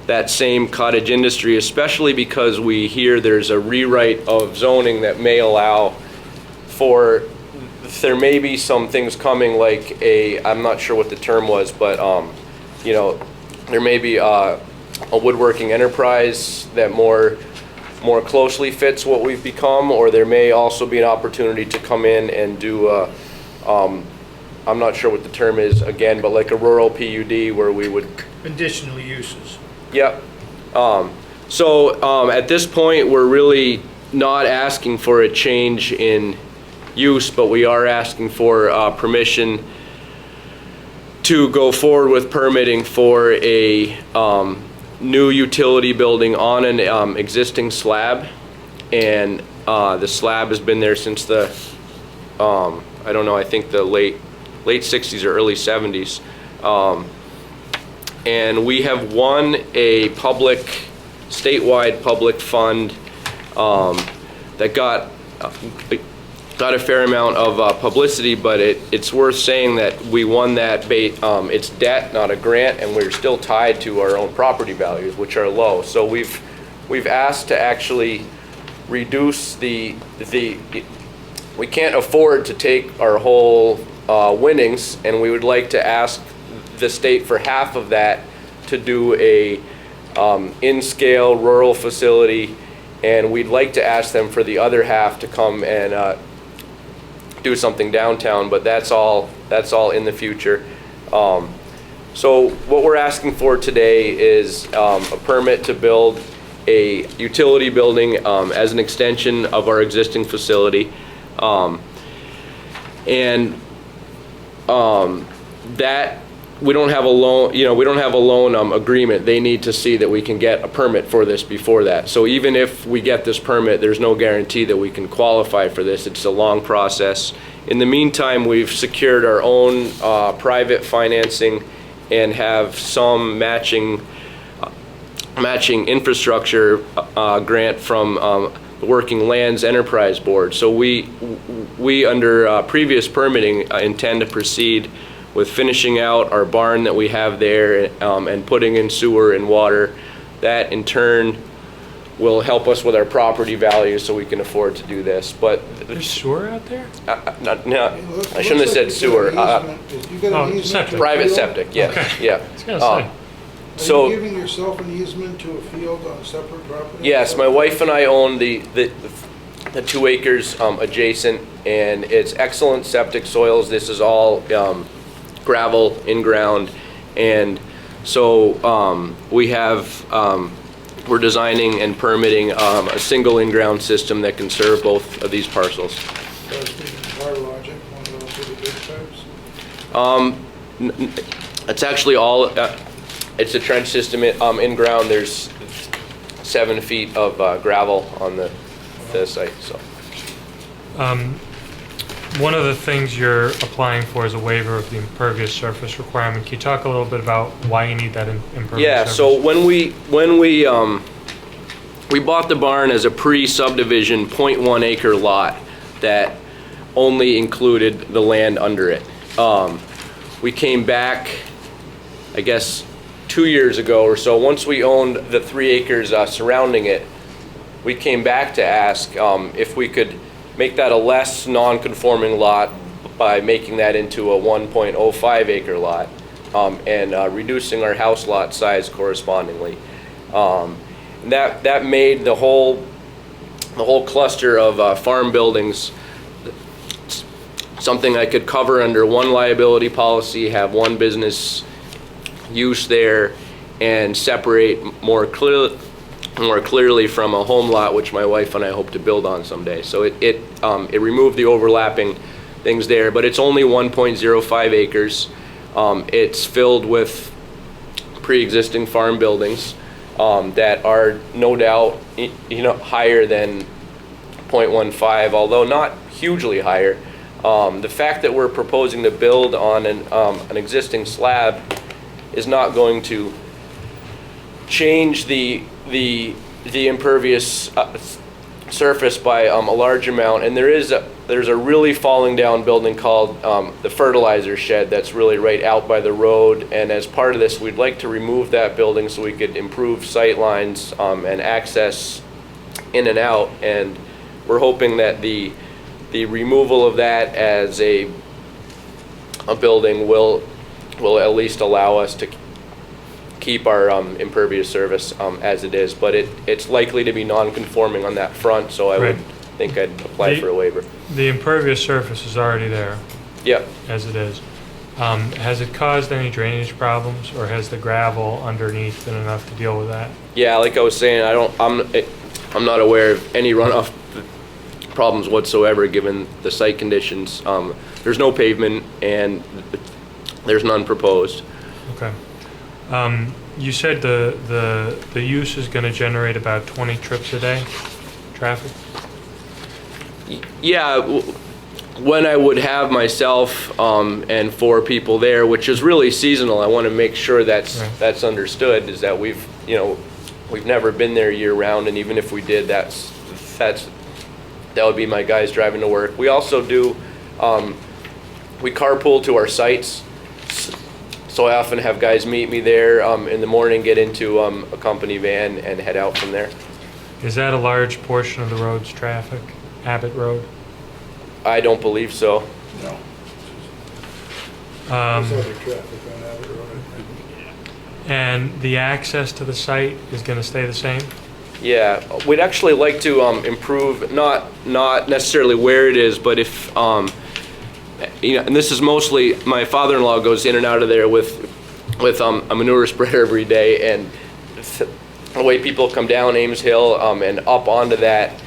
that same cottage industry, especially because we hear there's a rewrite of zoning that may allow for, there may be some things coming, like I'm not sure what the term was, but there may be a woodworking enterprise that more closely fits what we've become, or there may also be an opportunity to come in and do I'm not sure what the term is again, but like a rural PUD where we would... Conditional uses. Yep. So at this point, we're really not asking for a change in use, but we are asking for permission to go forward with permitting for a new utility building on an existing slab. And the slab has been there since the, I don't know, I think the late 60s or early 70s. And we have won a statewide public fund that got a fair amount of publicity, but it's worth saying that we won that it's debt, not a grant, and we're still tied to our own property values, which are low. So we've asked to actually reduce we can't afford to take our whole winnings, and we would like to ask the state for half of that to do a in-scale rural facility, and we'd like to ask them for the other half to come and do something downtown, but that's all in the future. So what we're asking for today is a permit to build a utility building as an extension of our existing facility, and that we don't have a loan, we don't have a loan agreement. They need to see that we can get a permit for this before that. So even if we get this permit, there's no guarantee that we can qualify for this. It's a long process. In the meantime, we've secured our own private financing and have some matching infrastructure grant from the Working Lands Enterprise Board. So we under previous permitting intend to proceed with finishing out our barn that we have there and putting in sewer and water. That in turn will help us with our property value so we can afford to do this. But There's sewer out there? no, I shouldn't have said sewer. Septic. Private septic, yes, Okay. yeah. I was gonna say. So, Are you giving yourself an easement to a field on a separate property? yes, my wife and I own the 2 acres adjacent, and it's excellent septic soils. This is all gravel in ground, and so we're designing and permitting a single in-ground system that can serve both of these parcels. Does the water logic, one of those really big types? It's actually all, it's a trench system in ground. There's 7 feet of gravel on the site, so. One of the things you're applying for is a waiver of the impervious surface requirement. Can you talk a little bit about why you need that impervious Yeah, surface? so when we bought the barn as a pre-subdivision 0.1 acre lot that only included the land under it. We came back, I guess, 2 years ago or so. Once we owned the 3 acres surrounding it, we came back to ask if we could make that a less non-conforming lot by making that into a 1.05 acre lot. and reducing our house lot size correspondingly. That made the whole cluster of farm buildings something I could cover under one liability policy, have one business use there, and separate more clearly from a home lot, which my wife and I hope to build on someday. So it removed the overlapping things there, but it's only 1.05 acres. It's filled with pre-existing farm buildings that are no doubt higher than 0.15, although not hugely higher. The fact that we're proposing to build on an existing slab is not going to change the impervious surface by a large amount. And there's a really falling down building called the fertilizer shed that's really right out by the road. And as part of this, we'd like to remove that building so we could improve sight lines and access in and out. And we're hoping that the removal of that as a building will at least allow us to keep our impervious surface as it is, but it's likely to be non-conforming on that front, so I would think I'd apply for a waiver. The impervious surface is already there. Yep. As it is. Has it caused any drainage problems, or has the gravel underneath been enough to deal with that? Yeah, like I was saying, I'm not aware of any runoff problems whatsoever given the site conditions. There's no pavement and there's none proposed. Okay. You said the use is going to generate about 20 trips a day, traffic? Yeah, when I would have myself and 4 people there, which is really seasonal, I want to make sure that's understood, is that we've never been there year round, and even if we did, that would be my guys driving to work. We also do, we carpool to our sites. So I often have guys meet me there in the morning, get into a company van, and head out from there. Is that a large portion of the road's traffic, Abbott Road? I don't believe so. No. There's other traffic on Abbott Road, I think. And the access to the site is going to stay the same? Yeah, we'd actually like to improve, not necessarily where it is, but if, and this is mostly, my father-in-law goes in and out of there with a manure spreader every day, and the way people come down Ames Hill and up onto that,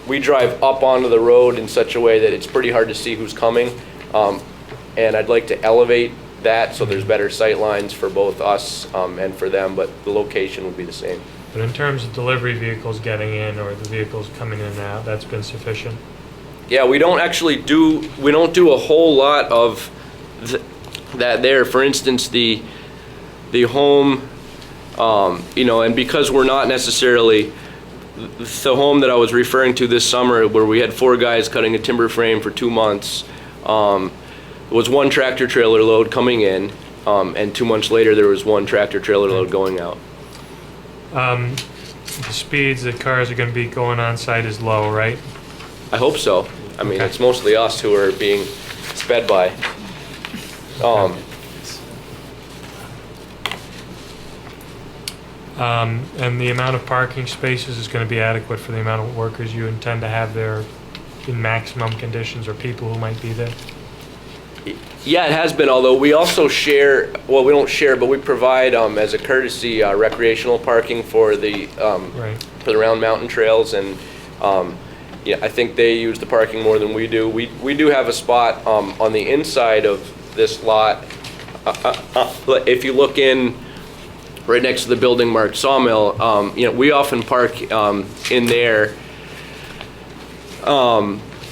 we drive up onto the road in such a way that it's pretty hard to see who's coming, and I'd like to elevate that so there's better sight lines for both us and for them, but the location would be the same. But in terms of delivery vehicles getting in or the vehicles coming in and out, that's been sufficient? Yeah, we don't do a whole lot of that there. For instance, the home, and because we're not necessarily, the home that I was referring to this summer where we had 4 guys cutting a timber frame for 2 months, was 1 tractor trailer load coming in, and 2 months later there was 1 tractor trailer load going out. The speeds that cars are going to be going on site is low, right? I hope so. I mean, It's mostly us who are being sped by. And the amount of parking spaces is going to be adequate for the amount of workers you intend to have there in maximum conditions, or people who might be there? Yeah, it has been, although we also share, well, we don't share, but we provide, as a courtesy, recreational parking for the Round Mountain trails, and I think they use the parking more than we do. We do have a spot on the inside of this lot. If you look in right next to the building marked Sawmill, we often park in there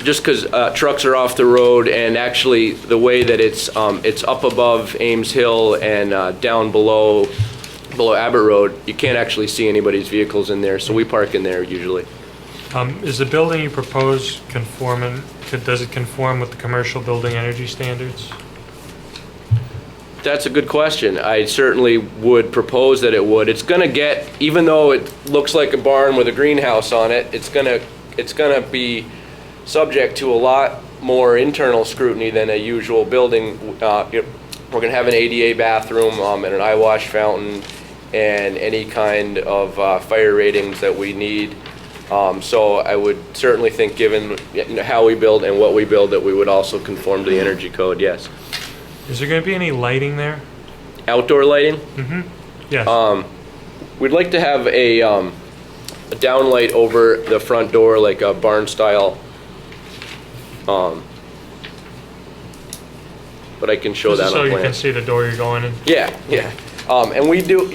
just because trucks are off the road, and actually the way that it's up above Ames Hill and down below Abbott Road, you can't actually see anybody's vehicles in there, so we park in there usually. Is the building you propose conforming, does it conform with the commercial building energy standards? That's a good question. I certainly would propose that it would. It's gonna get, even though it looks like a barn with a greenhouse on it, it's gonna be subject to a lot more internal scrutiny than a usual building We're gonna have an ADA bathroom, and an eye wash fountain, and any kind of fire ratings that we need. So I would certainly think, given how we build and what we build, that we would also conform to the energy code, yes. Is there going to be any lighting there? Outdoor lighting? Mm-hmm. Yes. We'd like to have a downlight over the front door, like a barn style. But I can show This that is on so you plan. can see the door you're going in? Yeah, yeah. And we do,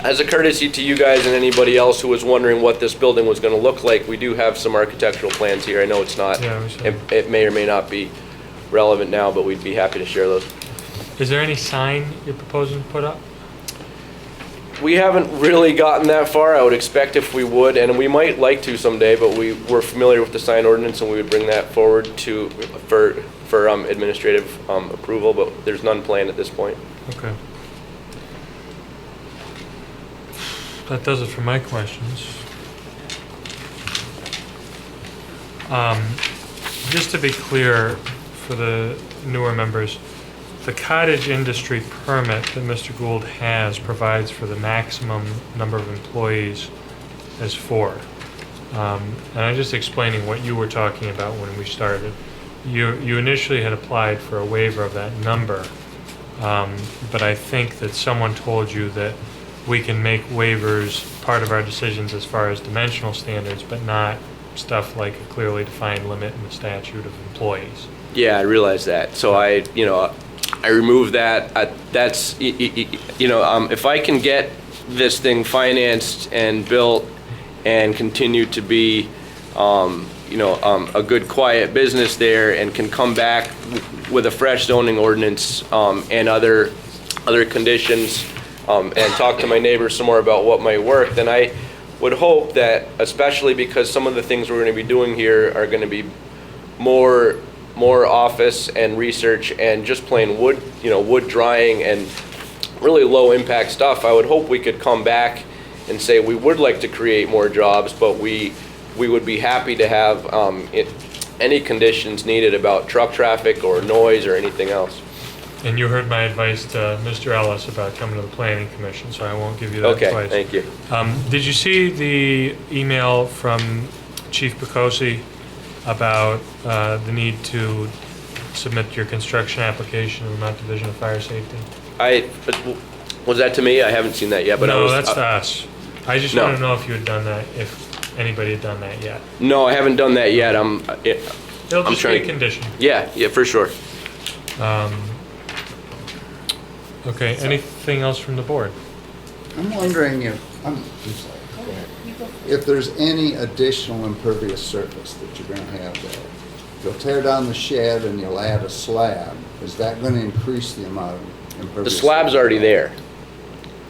as a courtesy to you guys and anybody else who was wondering what this building was going to look like, we do have some architectural plans here. I know it's not, Yeah, we saw. it may or may not be relevant now, but we'd be happy to share those. Is there any sign you're proposing to put up? We haven't really gotten that far. I would expect if we would, and we might like to someday, but we're familiar with the sign ordinance and we would bring that forward for administrative approval, but there's none planned at this point. Okay. That does it for my questions. Just to be clear for the newer members, the cottage industry permit that Mr. Gould has provides for the maximum number of employees as 4. And I'm just explaining what you were talking about when we started. You initially had applied for a waiver of that number, but I think that someone told you that we can make waivers part of our decisions as far as dimensional standards, but not stuff like a clearly defined limit in the statute of employees. Yeah, I realize that. So I removed that. That's, if I can get this thing financed and built and continue to be, a good, quiet business there, and can come back with a fresh zoning ordinance and other conditions, and talk to my neighbors some more about what might work, then I would hope that, especially because some of the things we're going to be doing here are going to be more office and research and just plain wood drying and really low impact stuff, I would hope we could come back and say we would like to create more jobs, but we would be happy to have any conditions needed about truck traffic or noise or anything else. And you heard my advice to Mr. Ellis about coming to the planning commission, so I won't give you that advice. Okay, thank you. Did you see the email from Chief Picosi about the need to submit your construction application to the Vermont Division of Fire Safety? Was that to me? I haven't seen that yet, but No, that's to us. I just No. want to know if you had done that, if anybody had done that yet. No, I haven't done that yet. It'll just be a condition. Yeah, for sure. Okay, anything else from the board? I'm wondering if, I'm sorry, go ahead. If there's any additional impervious surface that you're gonna have there. You'll tear down the shed and you'll add a slab. Is that gonna increase the amount of impervious? The slab's already there.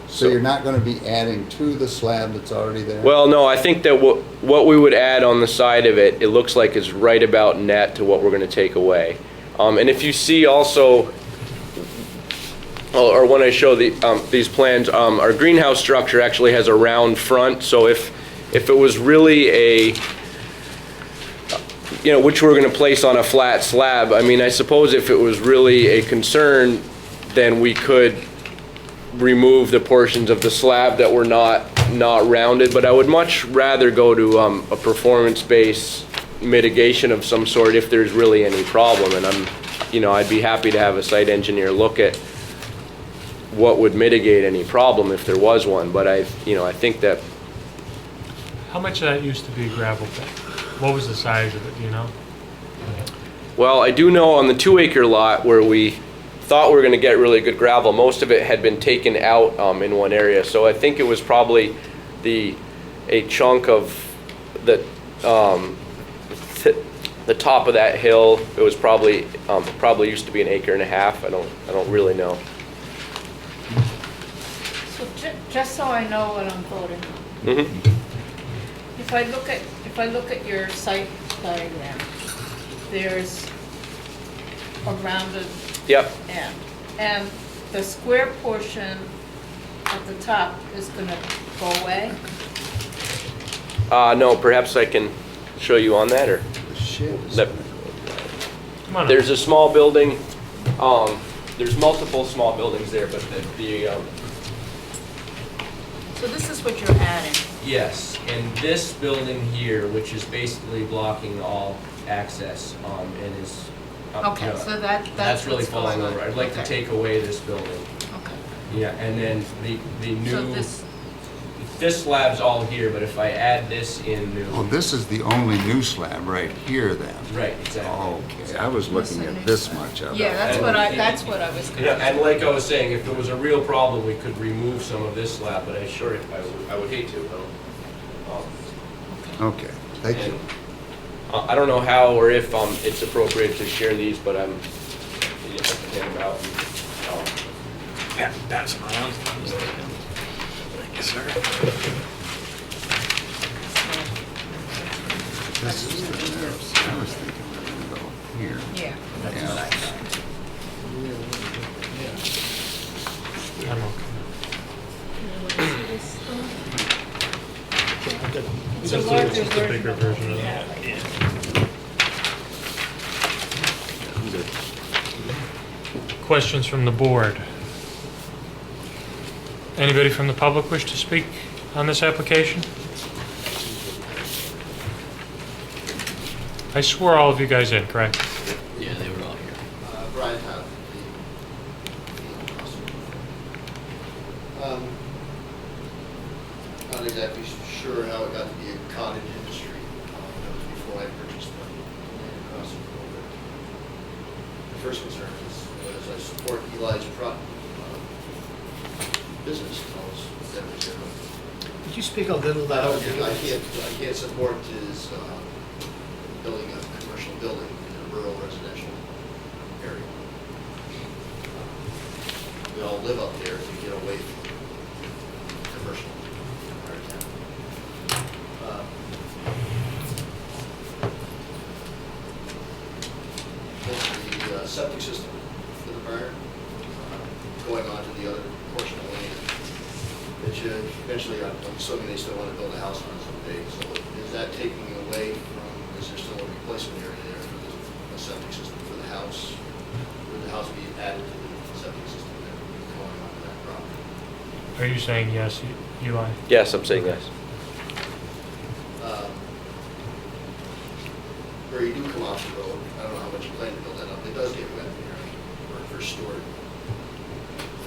So you're not gonna be adding to the slab that's already there? Well, no, I think that what we would add on the side of it, it looks like is right about net to what we're gonna take away. And if you see also, or when I show these plans, our greenhouse structure actually has a round front, so if it was really which we're gonna place on a flat slab, I mean, I suppose if it was really a concern, then we could remove the portions of the slab that were not rounded, but I would much rather go to a performance-based mitigation of some sort if there's really any problem, and I'd be happy to have a site engineer look at what would mitigate any problem if there was one, but I think that. How much of that used to be gravel pit? What was the size of it, do you know? Well, I do know on the 2-acre lot where we thought we were going to get really good gravel, most of it had been taken out in one area, so I think it was probably a chunk of the top of that hill. It was probably used to be 1.5 acres. I don't really know. So just so I know what I'm voting on. Mm-hmm. If I look at your site diagram, there's a rounded Yep. end. And the square portion at the top is gonna go away? No, perhaps I can show you on that, or The shed is that, Come on up. there's a small building. there's multiple small buildings there, but So this is what you're adding? yes, and this building here, which is basically blocking all access, and is. Okay, so that's really what's falling going on. over. I'd like to Okay. take away this building. Okay. Yeah, and then the So new, this, this slab's all here, but if I add this in new. Well, this is the only new slab right here then. Right, exactly. Okay, I was looking at this much of it. yeah, that's what I was Yeah, confused. and like I was saying, if there was a real problem, we could remove some of this slab, but I would hate to, though. Okay, thank you. I don't know how or if it's appropriate to share these, but I'm, you have to hand them out. Pass them around. Thank you, sir. This is the nurse. I was thinking we were gonna go here. Yeah, that's Yeah. what I thought. I'm okay. It's a Just larger just a bigger version of that. Questions from the board? Anybody from the public wish to speak on this application? I swore all of you guys in, correct? Yeah, they were all here. Brian Howe. Not exactly sure how it got to be a cottage industry. That was before I purchased the land across the road. The first concern was I support Eli's business. I was Could you speak a little louder? I can't support his building a commercial building in a rural residential area. We all live up there to get away from commercial in our town. The septic system for the barn, going on to the other portion of the land. It should, eventually, I'm assuming they still want to build a house on it someday, so is that taking away from, is there still a replacement area there for the septic system for the house? Would the house be added to the septic system that would be going on to that property? Are you saying yes, Eli? Yes, I'm saying yes. Where you do come off the road, I don't know how much you plan to build that up, it does get wet there, where it first stored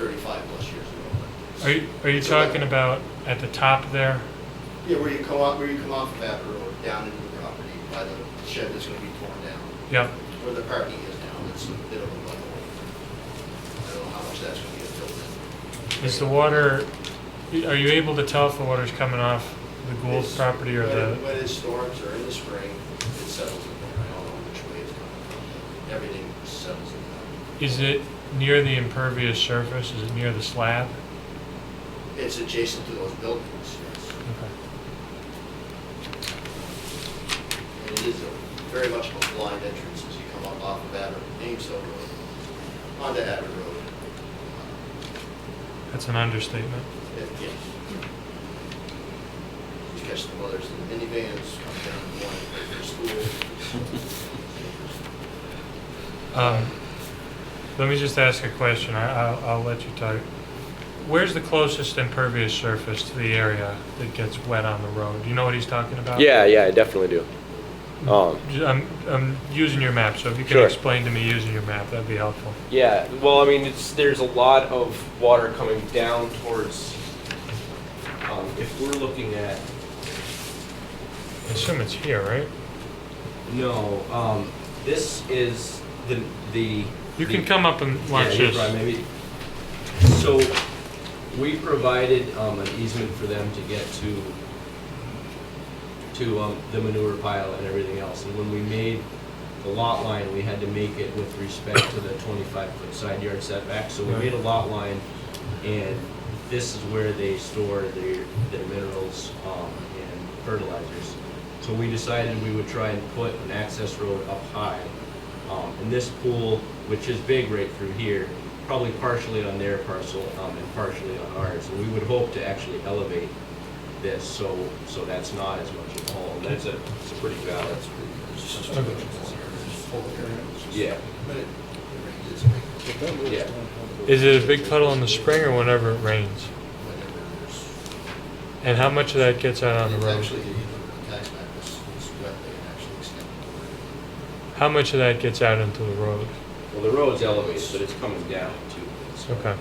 35 plus years ago. Are you talking about at the top there? Yeah, where you come off of Abbott Road, down into the property, by the shed that's gonna be torn down. Yep. Where the parking is now, it's a bit of a mud hole. I don't know how much that's gonna get filled in. Is the water, are you able to tell if the water's coming off the Gould property or the? When it storms or in the spring, it settles in there, I don't know which way it's coming from, but everything settles in there. Is it near the impervious surface? Is it near the slab? It's adjacent to those buildings, yes. Okay. And it is very much of a blind entrance as you come up off of Abbott, Amesville Road, onto Abbott Road. That's an understatement. Yeah. You catch the mothers in the minivans, come down in the morning, ready for school. Let me just ask a question. I'll let you talk. Where's the closest impervious surface to the area that gets wet on the road? Do you know what he's talking about? Yeah, I definitely do. I'm using your map, so if you can Sure. explain to me using your map, that'd be helpful. Yeah, well, I mean, there's a lot of water coming down towards, if we're looking at, I assume it's here, right? no, this is the. You can come up and watch Yeah, this. right, maybe. So, we provided an easement for them to get to the manure pile and everything else. And when we made the lot line, we had to make it with respect to the 25-foot side yard setback. So we made a lot line, and this is where they store their minerals and fertilizers. So we decided we would try and put an access road up high. And this pool, which is big right through here, probably partially on their parcel and partially on ours. And we would hope to actually elevate this so that's not as much of a hole. And it's a pretty valid. Yeah. But it rains, it's big. Yeah. Is it a big puddle in the spring or whenever it rains? Whenever there's, And how much of that gets out on the it's road? actually, you look at the tax map, it's wet, they can actually extend it. How much of that gets out into the road? Well, the road's elevated, but it's coming down too. Okay.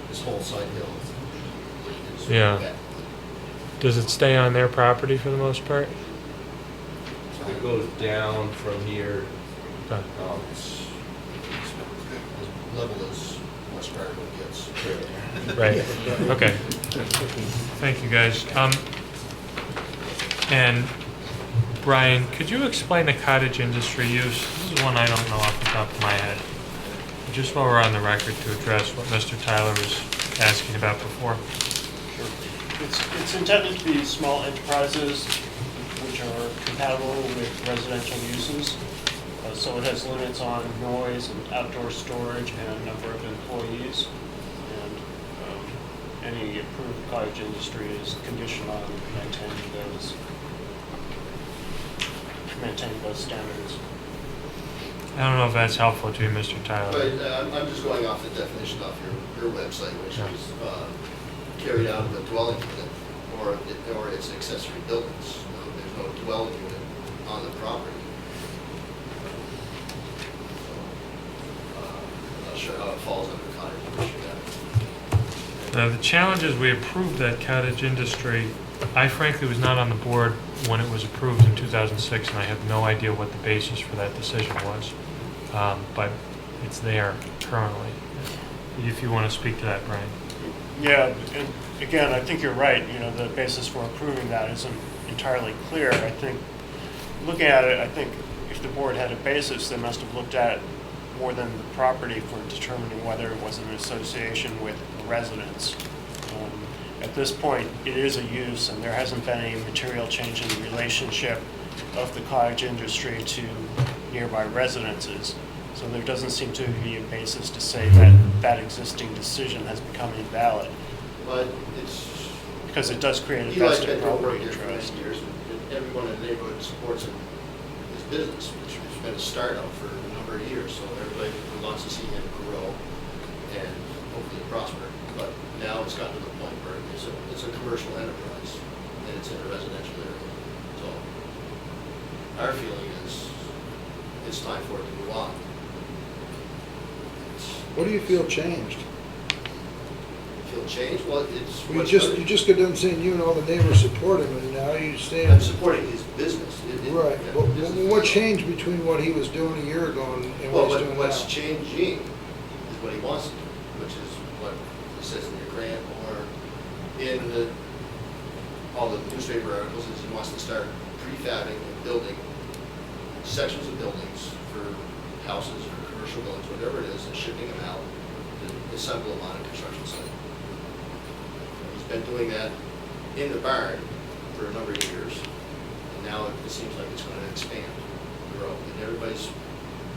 This whole side hill is Yeah. wet. Does it stay on their property for the most part? It goes down from here. Okay. It's as level as West Brattleboro gets. Right, okay. Thank you, guys. And Brian, could you explain the cottage industry use? This is one I don't know off the top of my head. Just while we're on the record to address what Mr. Tyler was asking about before. It's intended to be small enterprises which are compatible with residential uses. So it has limits on noise and outdoor storage and number of employees. And any approved cottage industry is conditioned on maintaining those standards. I don't know if that's helpful to you, Mr. Tyler. But I'm just going off the definition off your website, which is carried out of a dwelling unit or its accessory buildings. There's no dwelling unit on the property. I'm not sure how it falls under cottage industry. Now, the challenge is we approved that cottage industry. I frankly was not on the board when it was approved in 2006, and I have no idea what the basis for that decision was. But it's there currently. If you want to speak to that, Brian. Yeah, and again, I think you're right. You know, the basis for approving that isn't entirely clear. I think, looking at it, I think if the board had a basis, they must have looked at more than the property for determining whether it was an association with residents. At this point, it is a use, and there hasn't been any material change in the relationship of the cottage industry to nearby residences. So there doesn't seem to be a basis to say that that existing decision has become invalid. But it's... Because it does create a Eli's vested been doing work property there for interest. many years, and everyone in the neighborhood supports his business, which has been a startup for a number of years, so everybody wants to see him grow and hopefully prosper. But now it's gotten to the point where it's a commercial enterprise, and it's in a residential area. So our feeling is it's time for it to move on. What do you feel changed? Feel changed? Well, it's... You just got done saying you and all the neighbors support him, and now you're saying... I'm supporting his business. Right. What changed between what he was doing a year ago and what he's doing now? What's changing is what he wants to do, which is what it says in your grant or in all the newspaper articles, is he wants to start prefabbing and building sections of buildings for houses or commercial buildings, whatever it is, and shipping them out to assemble them on a construction site. He's been doing that in the barn for a number of years, and now it seems like it's going to expand, grow, and everybody's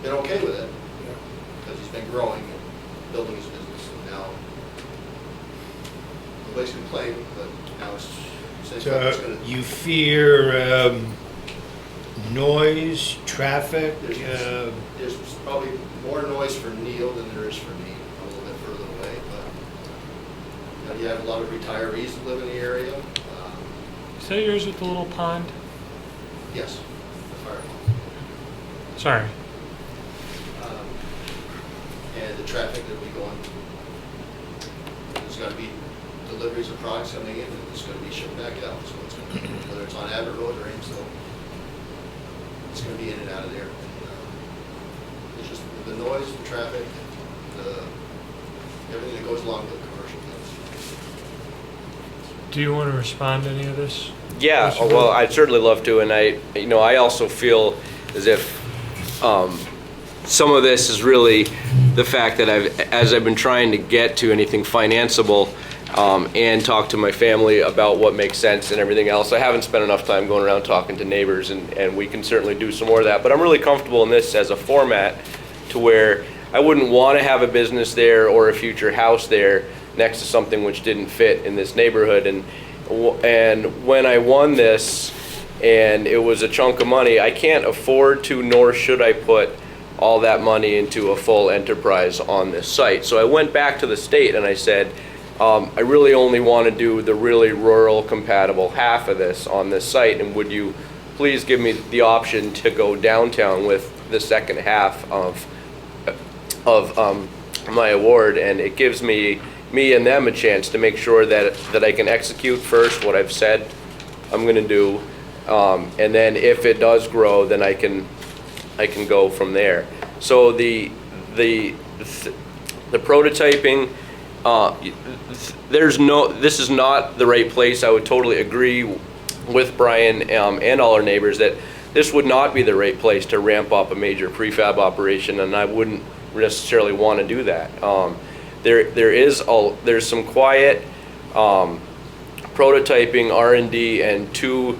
been okay with it because he's been growing and building his business, and now nobody's complaining, but now it's going to... You fear noise, traffic? There's probably more noise for Neil than there is for me, a little bit further away, but you have a lot of retirees that live in the area. Is that yours with the little pond? Yes, the fire pond. Sorry. And the traffic that we go on, there's got to be deliveries of products coming in, and it's going to be shipped back out. So it's going to, whether it's on Abbott Road or Amesville, it's going to be in and out of there. And, it's just the noise, the traffic, everything that goes along with commercial things. Do you want to respond to any of this? Yeah, well, I'd certainly love to, and I also feel as if some of this is really the fact that as I've been trying to get to anything financeable and talk to my family about what makes sense and everything else, I haven't spent enough time going around talking to neighbors, and we can certainly do some more of that. But I'm really comfortable in this as a format to where I wouldn't want to have a business there or a future house there next to something which didn't fit in this neighborhood. And when I won this, and it was a chunk of money, I can't afford to, nor should I put all that money into a full enterprise on this site. So I went back to the state and I said, I really only want to do the really rural compatible half of this on this site, and would you please give me the option to go downtown with the second half of my award, and it gives me and them a chance to make sure that I can execute first what I've said I'm going to do, and then if it does grow, then I can go from there. So the prototyping, this is not the right place. I would totally agree with Brian and all our neighbors that this would not be the right place to ramp up a major prefab operation, and I wouldn't necessarily want to do that. There's some quiet prototyping, R&D, and 2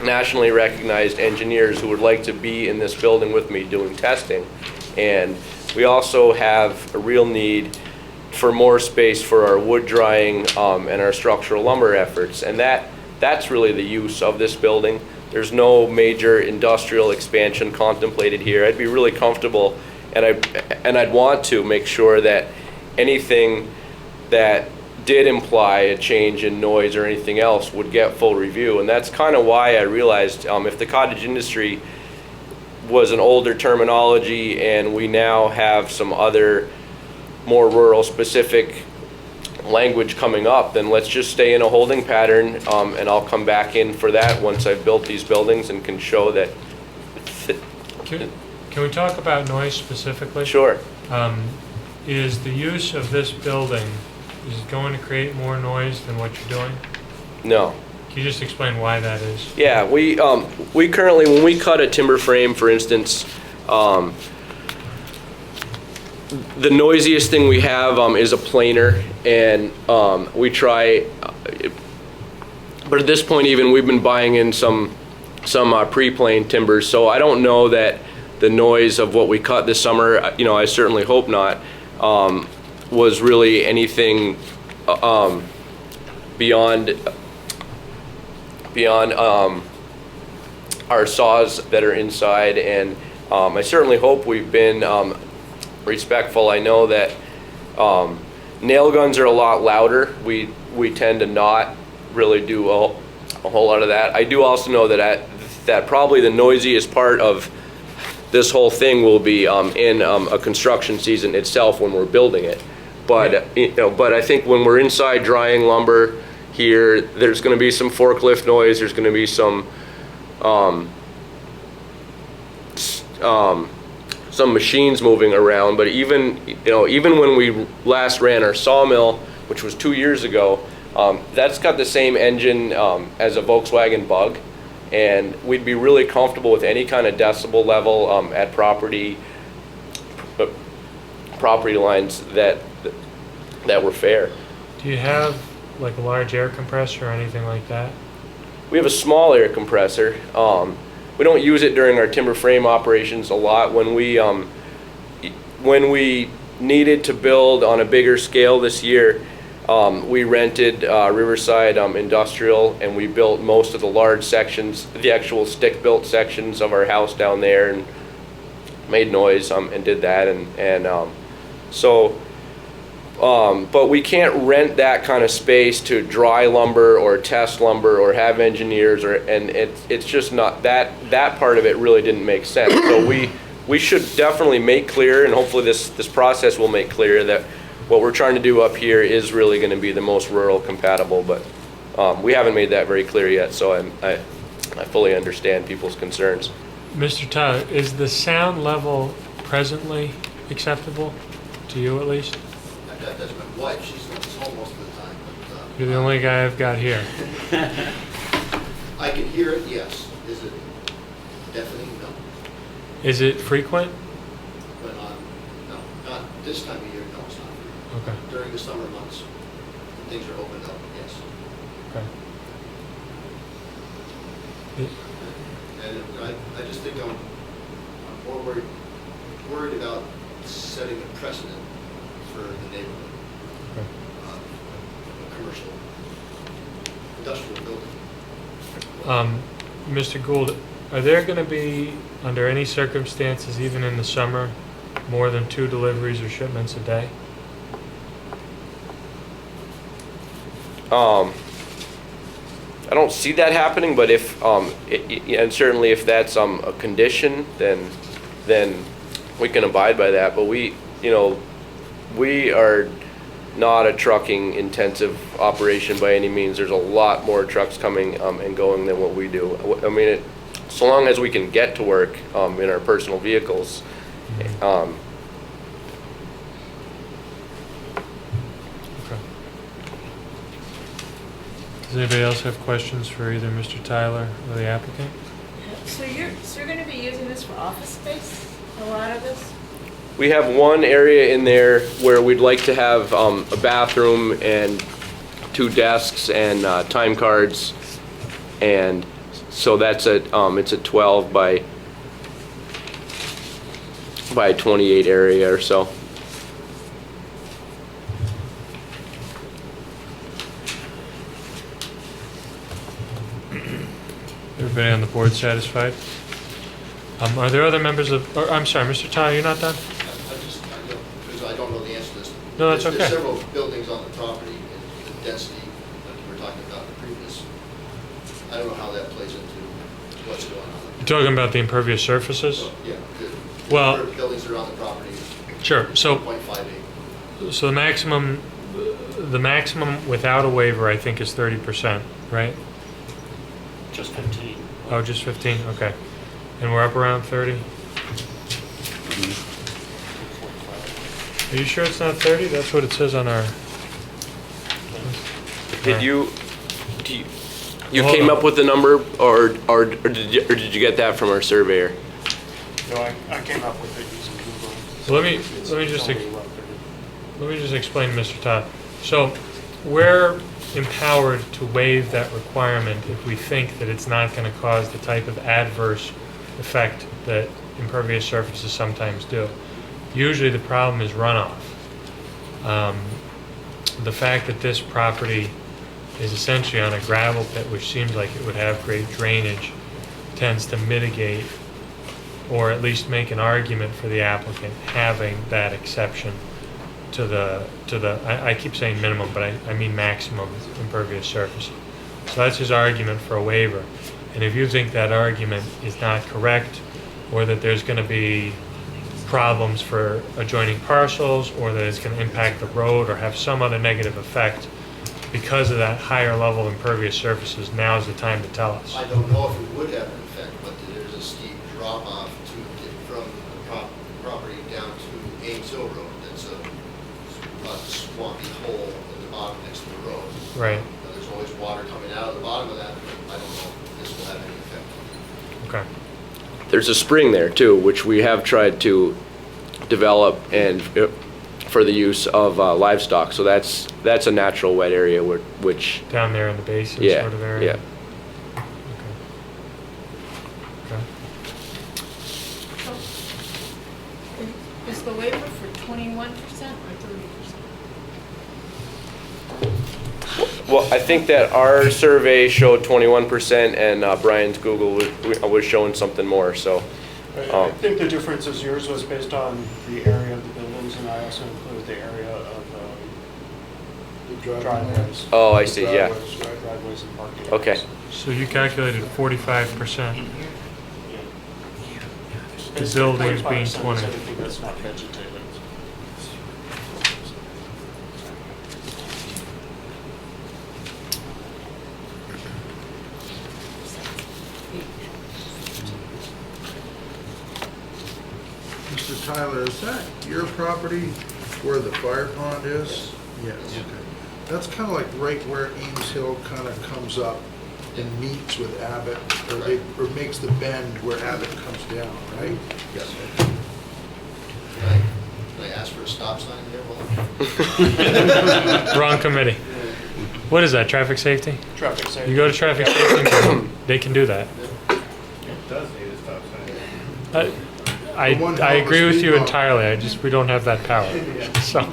nationally recognized engineers who would like to be in this building with me doing testing. And we also have a real need for more space for our wood drying and our structural lumber efforts, and that's really the use of this building. There's no major industrial expansion contemplated here. I'd be really comfortable, and I'd want to make sure that anything that did imply a change in noise or anything else would get full review. And that's kind of why I realized if the cottage industry was an older terminology and we now have some other more rural specific language coming up, then let's just stay in a holding pattern, and I'll come back in for that once I've built these buildings and can show that. Can we talk about noise specifically? Sure. Is the use of this building, is it going to create more noise than what you're doing? No. Can you just explain why that is? Yeah, we currently, when we cut a timber frame, for instance, the noisiest thing we have is a planer, and we try, but at this point even we've been buying in some pre-planed timbers, so I don't know that the noise of what we cut this summer, I certainly hope not, was really anything beyond our saws that are inside, and I certainly hope we've been respectful. I know that nail guns are a lot louder. We tend to not really do a whole lot of that. I do also know that probably the noisiest part of this whole thing will be in a construction season itself when we're building it. But but I think when we're inside drying lumber here, there's going to be some forklift noise. There's going to be some machines moving around. But even when we last ran our sawmill, which was 2 years ago, that's got the same engine as a Volkswagen Bug. And we'd be really comfortable with any kind of decibel level at property lines that were fair. Do you have like a large air compressor or anything like that? We have a small air compressor. We don't use it during our timber frame operations a lot. When we needed to build on a bigger scale this year, we rented Riverside Industrial, and we built most of the large sections, the actual stick-built sections of our house down there, and made noise and did that. But we can't rent that kind of space to dry lumber or test lumber or have engineers, and it's just not, that part of it really didn't make sense. So we should definitely make clear, and hopefully this process will make clear that what we're trying to do up here is really going to be the most rural compatible, but we haven't made that very clear yet, so I fully understand people's concerns. Mr. Tyler, is the sound level presently acceptable to you at least? That's my wife, she's home most of the time. But, You're the only guy I've got here. I can hear it, yes. Is it deafening? No. Is it frequent? But no, not this time of year, no, it's not. Okay. During the summer months, when things are opened up, yes. Okay. And I just think I'm more worried about setting a precedent for the neighborhood. Okay. A commercial, industrial building. Mr. Gould, Are there going to be, under any circumstances, even in the summer, more than 2 deliveries or shipments a day? I don't see that happening, but if, and certainly if that's a condition, then we can abide by that. But we are not a trucking intensive operation by any means. There's a lot more trucks coming and going than what we do. I mean, so long as we can get to work in our personal vehicles. Does anybody else have questions for either Mr. Tyler or the applicant? So you're gonna be using this for office space, a lot of this? We have one area in there where we'd like to have a bathroom and 2 desks and time cards, and so that's it's a 12 by 28 area or so. Everybody on the board satisfied? Are there other members of, or, I'm sorry, Mr. Tyler, you're not done? Because I don't know the answer to this. No, that's There's okay. several buildings on the property, and the density that we were talking about in the previous, I don't know how that plays into what's going on. You're talking about the impervious surfaces? Yeah, the Well- buildings that are on the property. Sure, so, 1.58. so the maximum without a waiver, I think, is 30%, right? Just 15. Oh, just 15, okay. And we're up around 30? Are you sure it's not 30? That's what it says on our... Did you Well, hold came on. up with the number, or did you get that from our surveyor? No, I came up with it using Google. So let me just explain, Mr. Todd. So we're empowered to waive that requirement if we think that it's not going to cause the type of adverse effect that impervious surfaces sometimes do. Usually the problem is runoff. The fact that this property is essentially on a gravel pit, which seems like it would have great drainage, tends to mitigate or at least make an argument for the applicant having that exception to the I keep saying minimum, but I mean maximum impervious surface. So that's his argument for a waiver. And if you think that argument is not correct, or that there's going to be problems for adjoining parcels, or that it's going to impact the road or have some other negative effect because of that higher level of impervious surfaces, now's the time to tell us. I don't know if it would have an effect, but there's a steep drop off from the property down to Ames Hill Road. That's a swampy hole at the bottom next to the road. Right. There's always water coming out of the bottom of that, but I don't know if this will have any effect. Okay. There's a spring there too, which we have tried to develop and for the use of livestock. So that's a natural wet area which Down there in the basin sort of area? Yeah. Okay. Is the waiver for 21% or 30%? Well, I think that our survey showed 21% and Brian's Google was showing something more, so. I think the difference is yours was based on the area of the buildings, and I also included the area of driveways. Oh, I see, yeah. Driveways and parking areas. Okay. So you calculated 45%. The It's buildings 25% being is 20. anything that's not vegetated. Mr. Tyler, is that your property where the fire pond is? Yes. Okay. That's kind of like right where Ames Hill kind of comes up and meets with Abbott, or makes the bend where Abbott comes down, right? Yes. Can I ask for a stop sign there? Wrong committee. What is that, traffic safety? Traffic safety. You go to traffic safety, they can do that. It does need a stop sign. I agree with you entirely, we don't have that power. So,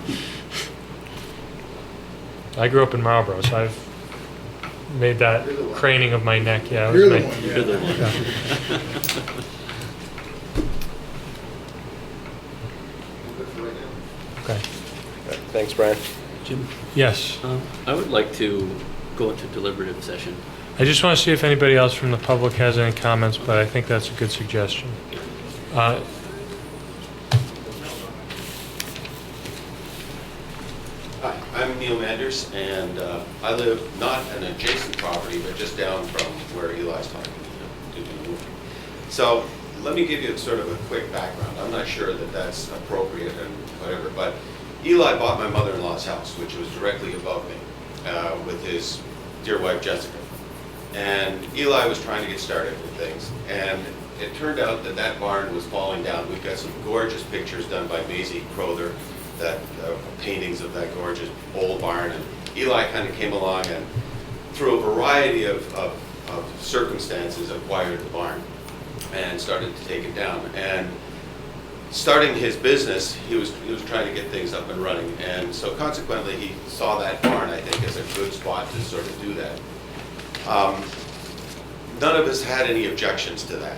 I grew up in Marlboro, so I've made that craning of my neck, yeah. it was You're the me. one, You're the yeah. one. Good for right now. Okay. Thanks, Brian. Jim, Yes. I would like to go into deliberative session. I just want to see if anybody else from the public has any comments, but I think that's a good suggestion. Hi, I'm Neil Manders, and I live not an adjacent property, but just down from where Eli's talking, doing the movie. So let me give you sort of a quick background. I'm not sure that that's appropriate and whatever, but Eli bought my mother-in-law's house, which was directly above me, with his dear wife Jessica. And Eli was trying to get started with things, and it turned out that that barn was falling down. We've got some gorgeous pictures done by Maisie Crowther, that paintings of that gorgeous old barn, and Eli kind of came along and through a variety of circumstances acquired the barn and started to take it down. And starting his business, he was trying to get things up and running, and so consequently he saw that barn, I think, as a good spot to sort of do that. None of us had any objections to that.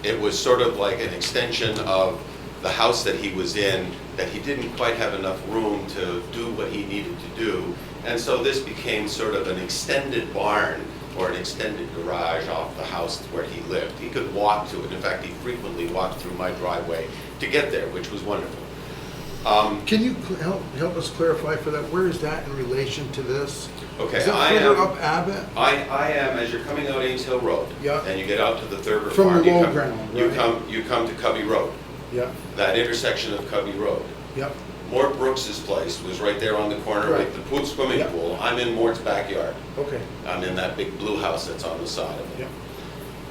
It was sort of like an extension of the house that he was in, that he didn't quite have enough room to do what he needed to do. And so this became sort of an extended barn or an extended garage off the house where he lived. He could walk to it. In fact, he frequently walked through my driveway to get there, which was wonderful. Can you help us clarify for that? Where is that in relation to this? Okay, Is that I further am- up Abbott? I am, as you're coming out Ames Hill Road, Yeah. and you get out to the Thurber From Farm, the you low come- ground, you right? come to Cubby Road, Yeah, that intersection of Cubby Road. yep, Mort Brooks's place was right there on the corner Right. with the pool swimming Yeah. pool. I'm in Mort's backyard. okay, I'm in that big blue house that's on the side of it.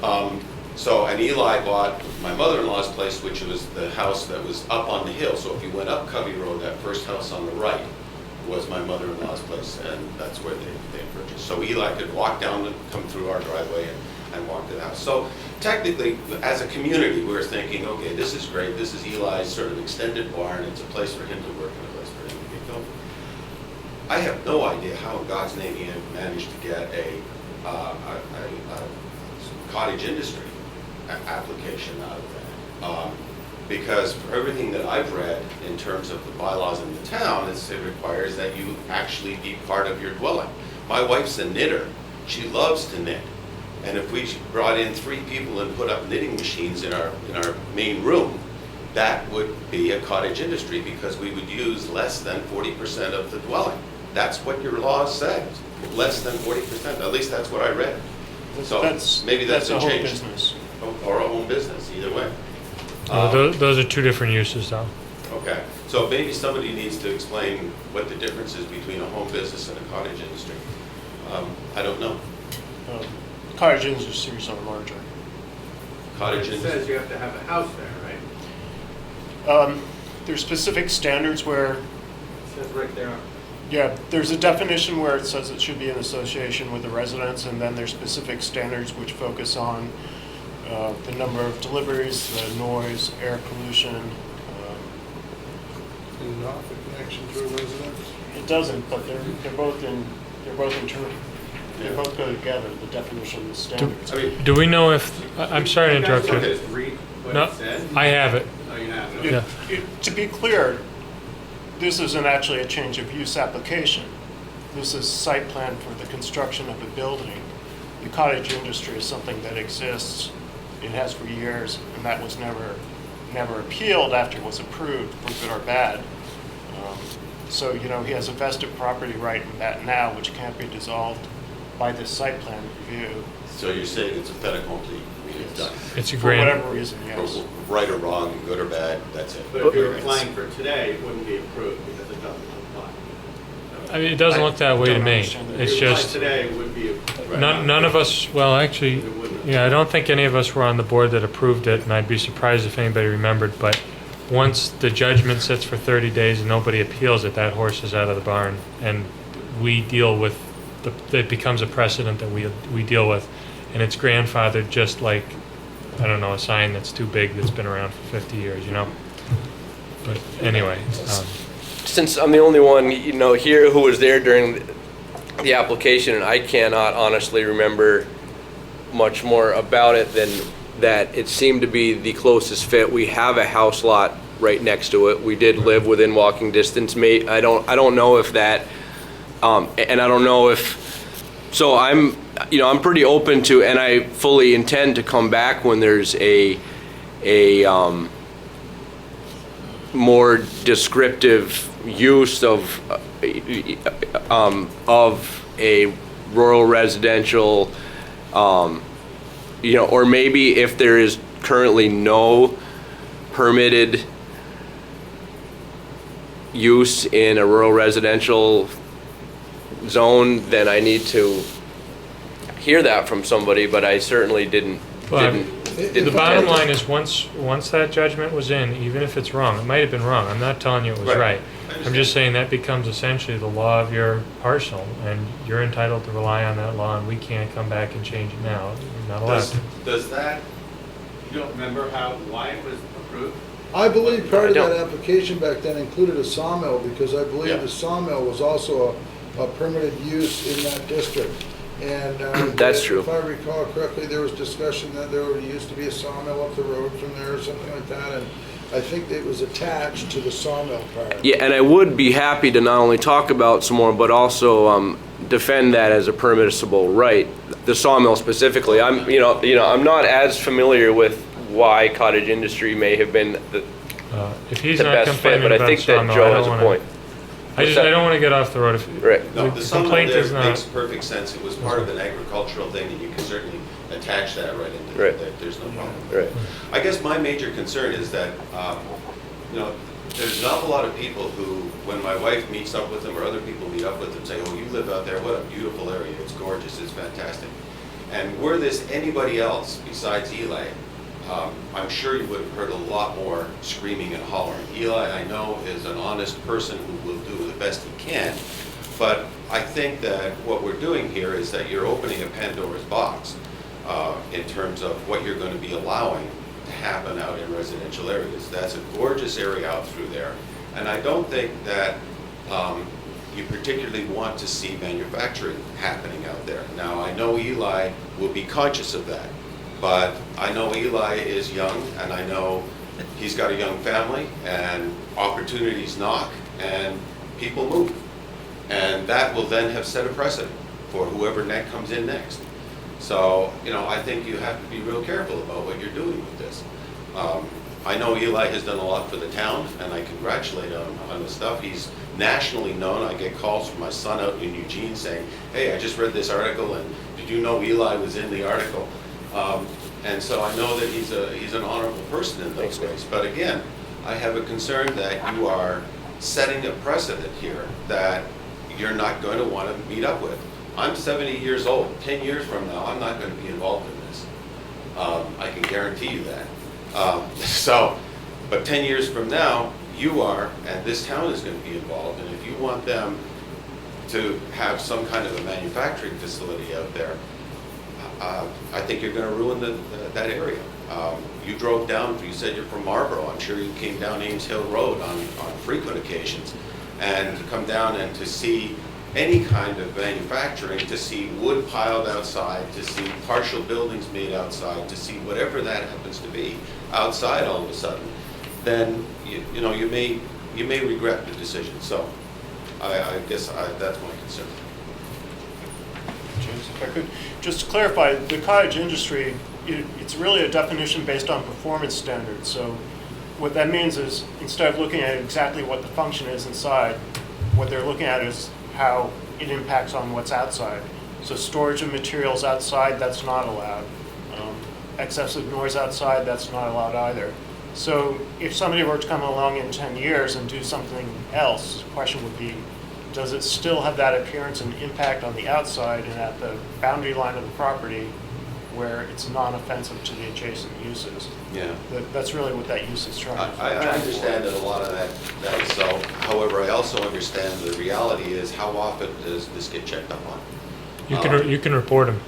yeah. So, and Eli bought my mother-in-law's place, which was the house that was up on the hill. So if you went up Covey Road, that first house on the right was my mother-in-law's place, and that's where they purchased. So Eli could walk down and come through our driveway and walk to the house. So technically, as a community, we were thinking, okay, this is great. This is Eli's sort of extended barn. It's a place for him to work and a place for him to get going. I have no idea how in God's name he managed to get a cottage industry application out of that. Because for everything that I've read in terms of the bylaws in the town, it requires that you actually be part of your dwelling. My wife's a knitter. She loves to knit. And if we brought in 3 people and put up knitting machines in our main room, that would be a cottage industry because we would use less than 40% of the dwelling. That's what your law says, less than 40%. At least that's what I read. So maybe that's a home change. business. Or a home business, either way. Those are 2 different uses, though. Okay, so maybe somebody needs to explain what the difference is between a home business and a cottage industry. I don't know. Cottage industries are larger. Cottage It industry. says you have to have a house there, right? There's specific standards where, It says right there. yeah, there's a definition where it says it should be in association with the residents, and then there's specific standards which focus on the number of deliveries, the noise, air pollution. Is it off a connection to a residence? It doesn't, but they're both in term. They both go together, the definition and the standards. I mean, Do we know if, I'm sorry to interrupt You you. guys just read what No, it said? I have it. Oh, you have it? Yeah. To be clear, this isn't actually a change of use application. This is site plan for the construction of a building. The cottage industry is something that exists. It has for years, and that was never appealed after it was approved, for good or bad. So, you know, he has a vested property right in that now, which can't be dissolved by this site plan review. so you're saying it's a fait accompli, I mean, it's done. It's a For grand, whatever reason, yes. Right or wrong, good or bad, that's it. But if you're applying for today, it wouldn't be approved because it doesn't apply. I mean, it doesn't look that way to don't me. understand that. It's If you applied just, today, it would be approved. none of us, well, actually, It wouldn't. yeah, I don't think any of us were on the board that approved it, and I'd be surprised if anybody remembered, but once the judgment sits for 30 days and nobody appeals it, that horse is out of the barn, and we deal with, it becomes a precedent that we deal with, and it's grandfathered just like, I don't know, a sign that's too big that's been around for 50 years, you know? But anyway, Since I'm the only one, here who was there during the application, and I cannot honestly remember much more about it than that it seemed to be the closest fit. We have a house lot right next to it. We did live within walking distance. I don't know if that, and I don't know if, so I'm pretty open to, and I fully intend to come back when there's a more descriptive use of a rural residential, or maybe if there is currently no permitted use in a rural residential zone, then I need to hear that from somebody, but I certainly didn't. The bottom line is, once that judgment was in, even if it's wrong, it might have been wrong, I'm not telling you it was right. I'm just saying that becomes essentially the law of your parcel, and you're entitled to rely on that law, and we can't come back and change it now. You're not allowed to. Does that, you don't remember why it was approved? I believe part of that application back then included a sawmill, because I believe the sawmill was also a permitted use in that district. And that's true. If I recall correctly, there was discussion that there used to be a sawmill up the road from there or something like that, and I think it was attached to the sawmill part. Yeah, and I would be happy to not only talk about some more, but also defend that as a permissible right. The sawmill specifically. I'm not as familiar with why cottage industry may have been the if he's the not best fit, complaining but I about think that sawmill, Joe has a point. I don't want to get off the road. Right. No, The the sawmill complaint there is not. makes perfect sense. It was part of an agricultural thing, and you can certainly attach that right into Right. it. There's no problem. Right. I guess my major concern is that, there's an awful lot of people who, when my wife meets up with them or other people meet up with them, say, oh, you live out there, what a beautiful area, it's gorgeous, it's fantastic. And were this anybody else besides Eli, I'm sure you would have heard a lot more screaming and hollering. Eli, I know, is an honest person who will do the best he can, but I think that what we're doing here is that you're opening a Pandora's box in terms of what you're going to be allowing to happen out in residential areas. That's a gorgeous area out through there, and I don't think that you particularly want to see manufacturing happening out there. Now, I know Eli will be conscious of that, but I know Eli is young, and I know he's got a young family, and opportunities knock, and people move. And that will then have set a precedent for whoever comes in next. So, I think you have to be real careful about what you're doing with this. I know Eli has done a lot for the town, and I congratulate him on the stuff. He's nationally known. I get calls from my son out in Eugene saying, hey, I just read this article, and did you know Eli was in the article? And so I know that he's an honorable person in those ways. But again, I have a concern that you are setting a precedent here that you're not going to want to meet up with. I'm 70 years old. 10 years from now, I'm not going to be involved in this. I can guarantee you that. But 10 years from now, you are, and this town is going to be involved. And if you want them to have some kind of a manufacturing facility out there, I think you're going to ruin that area. You drove down, you said you're from Marlboro. I'm sure you came down Ames Hill Road on frequent occasions. And to come down and to see any kind of manufacturing, to see wood piled outside, to see partial buildings made outside, to see whatever that happens to be outside all of a sudden, then you may regret the decision. So I guess that's my concern. James, if I could just to clarify, the cottage industry, it's really a definition based on performance standards. So what that means is, instead of looking at exactly what the function is inside, what they're looking at is how it impacts on what's outside. So storage of materials outside, that's not allowed. Excessive noise outside, that's not allowed either. So if somebody were to come along in 10 years and do something else, the question would be, does it still have that appearance and impact on the outside and at the boundary line of the property where it's non-offensive to the adjacent uses? Yeah. That's really what that use is trying to I understand that a lot of that is so. However, I also understand the reality is how often does this get checked up on? You can report them.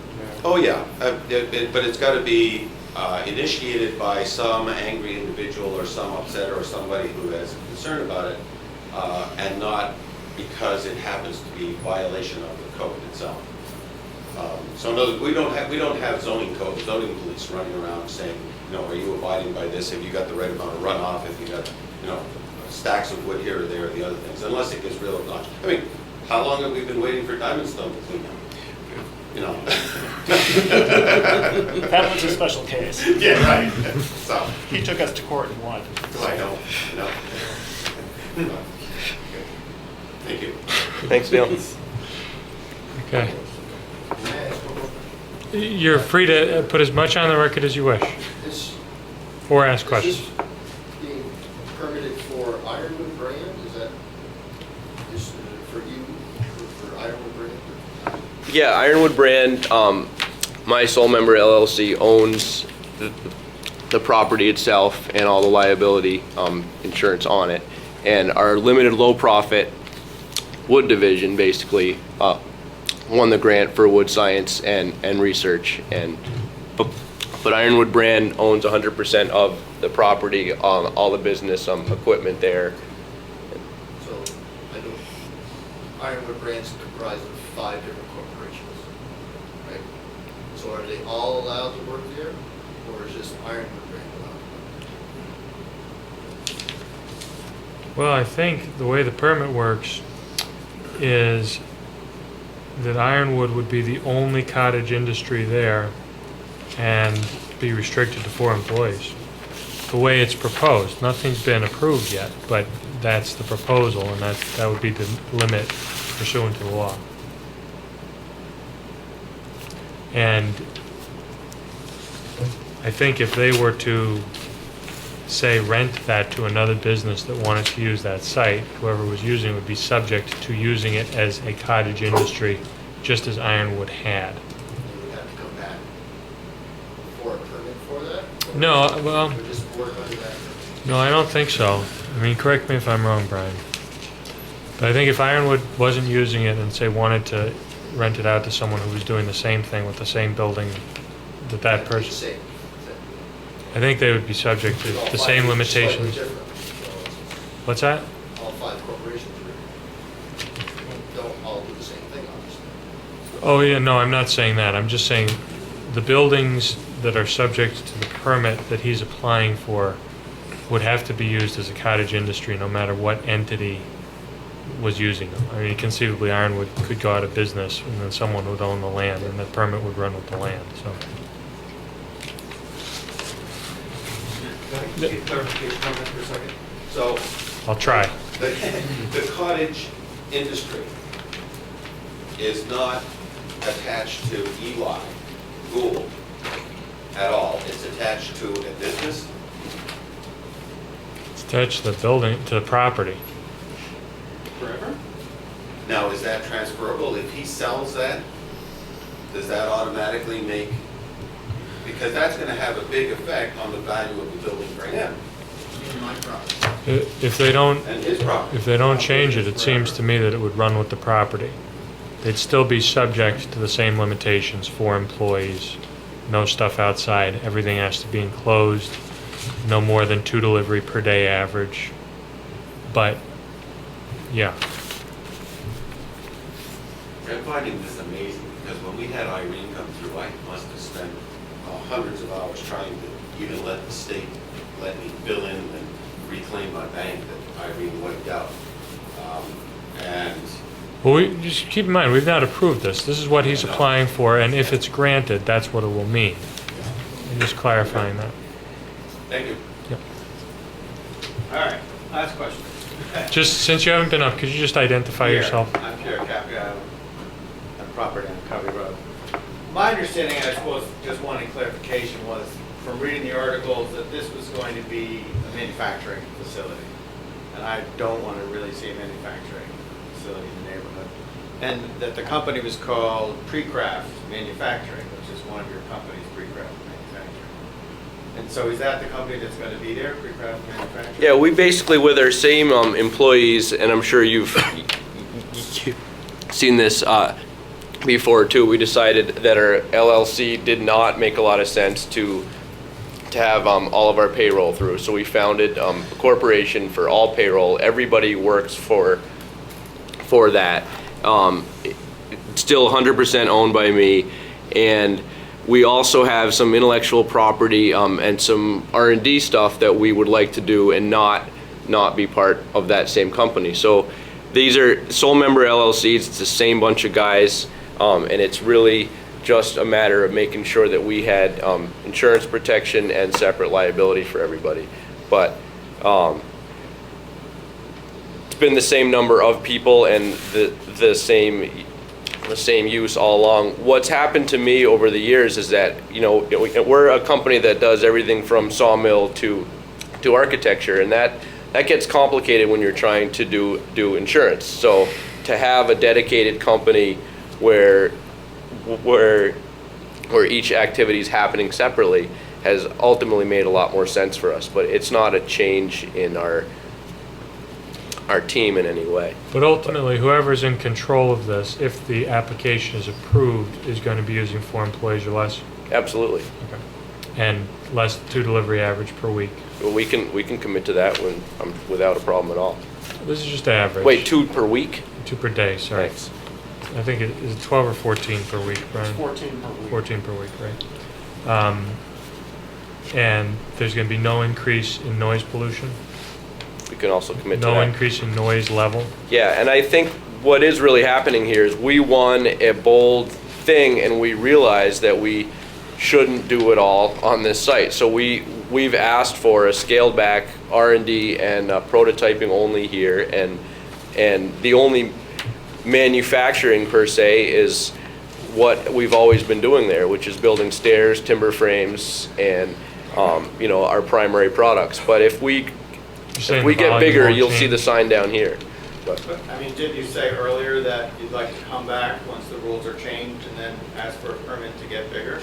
Oh, yeah, but it's got to be initiated by some angry individual or some upset or somebody who has a concern about it, and not because it happens to be violation of the code itself. So in other words, we don't have zoning police running around saying, are you abiding by this? Have you got the right amount of runoff? Have you got, stacks of wood here or there or the other things? Unless it gets real obnoxious. I mean, how long have we been waiting for Diamond Stone to clean up? That was a special case. Yeah, right. So he took us to court and won. I know. Thank you. Thanks, Neil. Okay. You're free to put as much on the record as you wish, or ask questions. Is this being permitted for Ironwood brand? Is that just for you, for Ironwood brand? Yeah, Ironwood brand, my sole member LLC owns the property itself and all the liability insurance on it. And our limited low profit wood division basically won the grant for wood science and research. But Ironwood brand owns 100% of the property, all the business equipment there. So I know Ironwood brand's comprised of 5 different corporations, right? So are they all allowed to work there, or is just Ironwood brand allowed? Well, I think the way the permit works is that Ironwood would be the only cottage industry there and be restricted to 4 employees. The way it's proposed, nothing's been approved yet, but that's the proposal, and that would be the limit pursuant to the law. And I think if they were to, say, rent that to another business that wanted to use that site, whoever was using it would be subject to using it as a cottage industry, just as Ironwood had. You would have to come back for a permit for that? Or No, well, or just work under that? no, I don't think so. I mean, correct me if I'm wrong, Brian. But I think if Ironwood wasn't using it and, say, wanted to rent it out to someone who was doing the same thing with the same building that person, Same. I think they would be subject to All the 5 same are limitations. slightly different, so What's that? all 5 corporations don't all do the same thing, obviously. Oh, yeah, no, I'm not saying that. I'm just saying the buildings that are subject to the permit that he's applying for would have to be used as a cottage industry no matter what entity was using them. I mean, conceivably Ironwood could go out of business and then someone would own the land and the permit would run with the land, so. Can I get clarification on that for a second? So I'll try. the cottage industry is not attached to Eli Gould at all. It's attached to a business. It's attached to the building, to the property. Forever? Now, is that transferable? If he sells that, does that automatically make, because that's going to have a big effect on the value of the building for him My property. If they don't, and his property. if they don't change it, it seems to me that it would run with the property. They'd still be subject to the same limitations, 4 employees, no stuff outside, everything has to be enclosed, no more than 2 delivery per day average. But, yeah. I'm finding this amazing because when we had Irene come through, I must have spent hundreds of hours trying to even let the state let me fill in and reclaim my bank that Irene wiped out. And Well, we just keep in mind, we've not approved this. This is what he's applying for, and if it's granted, that's what it will mean. I'm just clarifying that. thank you. Yep. All right, last question. Just, since you haven't been up, could you just identify yourself? I'm Pierre Capia, I'm property on Covey Road. My understanding, I suppose, just wanting clarification, was from reading the articles that this was going to be a manufacturing facility. And I don't want to really see a manufacturing facility in the neighborhood. And that the company was called Precraft Manufacturing, which is one of your companies, Precraft Manufacturing. And so is that the company that's going to be there, Precraft Manufacturing? Yeah, we basically, with our same employees, and I'm sure you've seen this before too, we decided that our LLC did not make a lot of sense to have all of our payroll through. So we founded a corporation for all payroll. Everybody works for for that. It's still 100% owned by me, and we also have some intellectual property and some R&D stuff that we would like to do and not be part of that same company. So these are sole member LLCs. It's the same bunch of guys, and it's really just a matter of making sure that we had insurance protection and separate liability for everybody. But it's been the same number of people and the same use all along. What's happened to me over the years is that, you know, we're a company that does everything from sawmill to architecture, and that gets complicated when you're trying to do insurance. So to have a dedicated company where each activity is happening separately has ultimately made a lot more sense for us. But it's not a change in our team in any way. But ultimately, whoever's in control of this, if the application is approved, is going to be using 4 employees or less? Absolutely. Okay. And less 2 delivery average per week? Well, we can commit to that without a problem at all. This is just average. Wait, 2 per week? 2 per day, sorry. Thanks. I think is it 12 or 14 per week, Brian? It's 14 per week. 14 per week, right. And there's going to be no increase in noise pollution? We can also commit to that. No increase in noise level? Yeah, and I think what is really happening here is we won a bold thing, and we realized that we shouldn't do it all on this site. So we've asked for a scaled back R&D and prototyping only here, and the only manufacturing per se is what we've always been doing there, which is building stairs, timber frames, and you know, our primary products. But if we get bigger, you'll see the sign down here. But I mean, didn't you say earlier that you'd like to come back once the rules are changed and then ask for a permit to get bigger?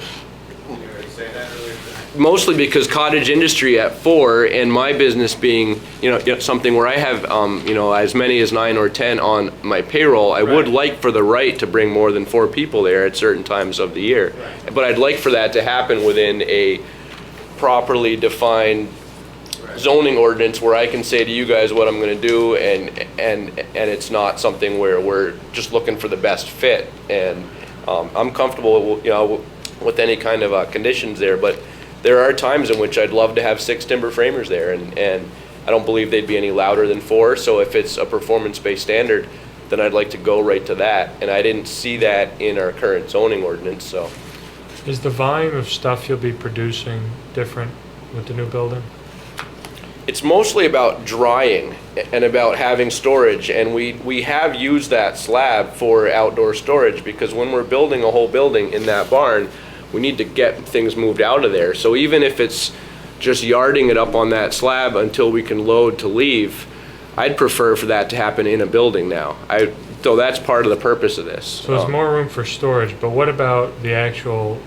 Did you already say that earlier tonight? mostly because cottage industry at 4 and my business being, you know, something where I have, you know, as many as 9 or 10 on my payroll, I would like for the right to bring more than 4 people there at certain times of the year. Right. But I'd like for that to happen within a properly defined zoning ordinance where I can say to you guys what I'm going to do, and it's not something where we're just looking for the best fit. And I'm comfortable, you know, with any kind of conditions there, but there are times in which I'd love to have 6 timber framers there, and I don't believe they'd be any louder than 4. So if it's a performance-based standard, then I'd like to go right to that. And I didn't see that in our current zoning ordinance. So, is the volume of stuff you'll be producing different with the new building? it's mostly about drying and about having storage, and we have used that slab for outdoor storage, because when we're building a whole building in that barn, we need to get things moved out of there. So even if it's just yarding it up on that slab until we can load to leave, I'd prefer for that to happen in a building now. So that's part of the purpose of this. So there's more room for storage, but what about the actual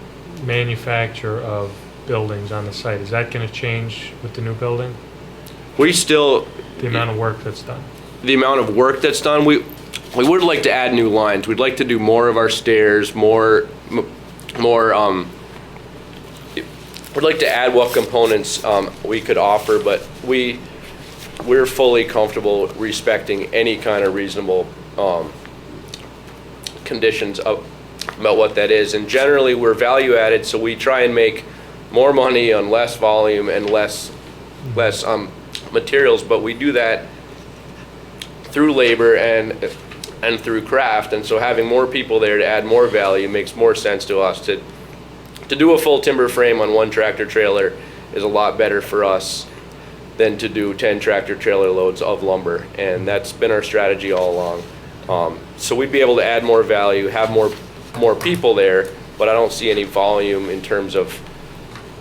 manufacture of buildings on the site? Is that going to change with the new building? We still... The amount of work that's done? The amount of work that's done, we would like to add new lines. We'd like to do more of our stairs, we'd like to add what components we could offer, but we're fully comfortable respecting any kind of reasonable conditions about what that is. And generally, we're value added, so we try and make more money on less volume and less materials, but we do that through labor and through craft. And so having more people there to add more value makes more sense to us. To do a full timber frame on one tractor trailer is a lot better for us than to do 10 tractor trailer loads of lumber, and that's been our strategy all along. So we'd be able to add more value, have more people there, but I don't see any volume in terms of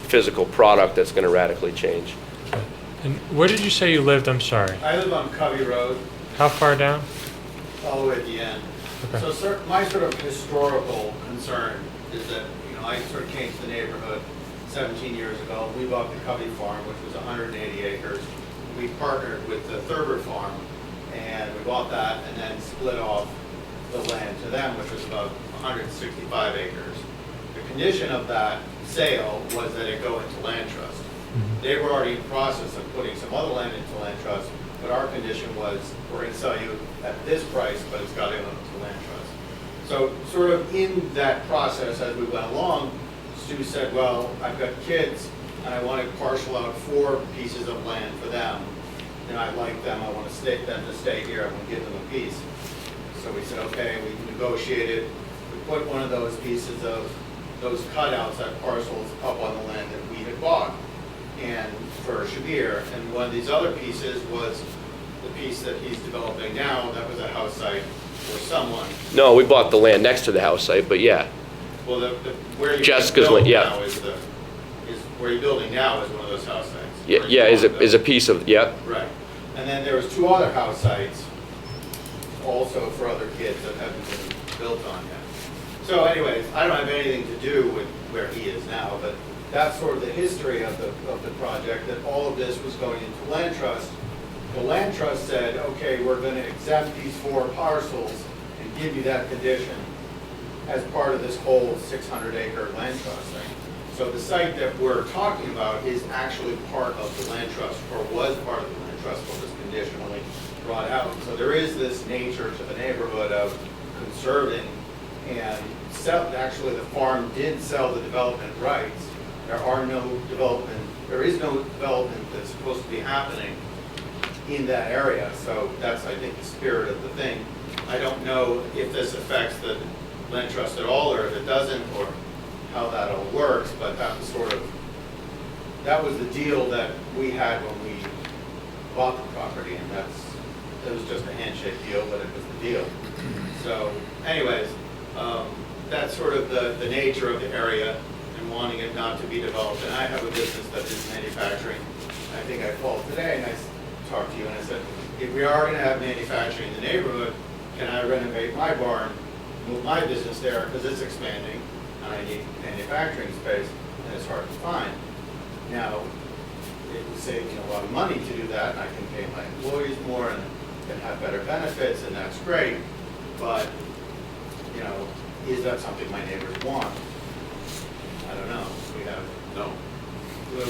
physical product that's going to radically change. And where did you say you lived? I'm sorry. I live on Covey Road, How far down? all the way at the end. Okay. So my sort of historical concern is that, you know, I sort of came to the neighborhood 17 years ago. We bought the Covey farm, which was 180 acres. We partnered with the Thurber farm, and we bought that and then split off the land to them, which was about 165 acres. The condition of that sale was that it go into land trust. They were already in process of putting some other land into land trust, but our condition was, we're gonna sell you at this price, but it's gotta go to land trust. So sort of in that process, as we went along, Stu said, well, I've got kids, and I want to parcel out 4 pieces of land for them, and I like them, I want them to stay here, I want to give them a piece. So we said, okay, we negotiated, we put one of those pieces of those cutouts, that parcels, up on the land that we had bought, and for Shabir, and one of these other pieces was the piece that he's developing now, that was a house site for someone. No, we bought the land next to the house site, but yeah. Well, where you Jessica's build land, yeah. now is where you're building now is one of those house sites. Yeah, where you yeah, want to is a build. piece of, yeah. Right. And then there was 2 other house sites, also for other kids that haven't been built on yet. So anyways, I don't have anything to do with where he is now, but that's sort of the history of the project, that all of this was going into land trust. The land trust said, okay, we're going to exempt these 4 parcels and give you that condition as part of this whole 600-acre land trust thing. So the site that we're talking about is actually part of the land trust, or was part of the land trust, but was conditionally brought out. So there is this nature to the neighborhood of conserving, and actually the farm did sell the development rights. There is no development that's supposed to be happening in that area. So that's, I think, the spirit of the thing. I don't know if this affects the land trust at all, or if it doesn't, or how that all works, but that was the deal that we had when we bought the property, and it was just a handshake deal, but it was the deal. So anyways, that's sort of the nature of the area and wanting it not to be developed. And I have a business that is manufacturing. I think I called today and I talked to you and I said, if we are going to have manufacturing in the neighborhood, can I renovate my barn, move my business there because it's expanding and I need manufacturing space and it's hard to find. Now, it would save me a lot of money to do that, and I can pay my employees more and can have better benefits, and that's great. But, is that something my neighbors want? I don't know.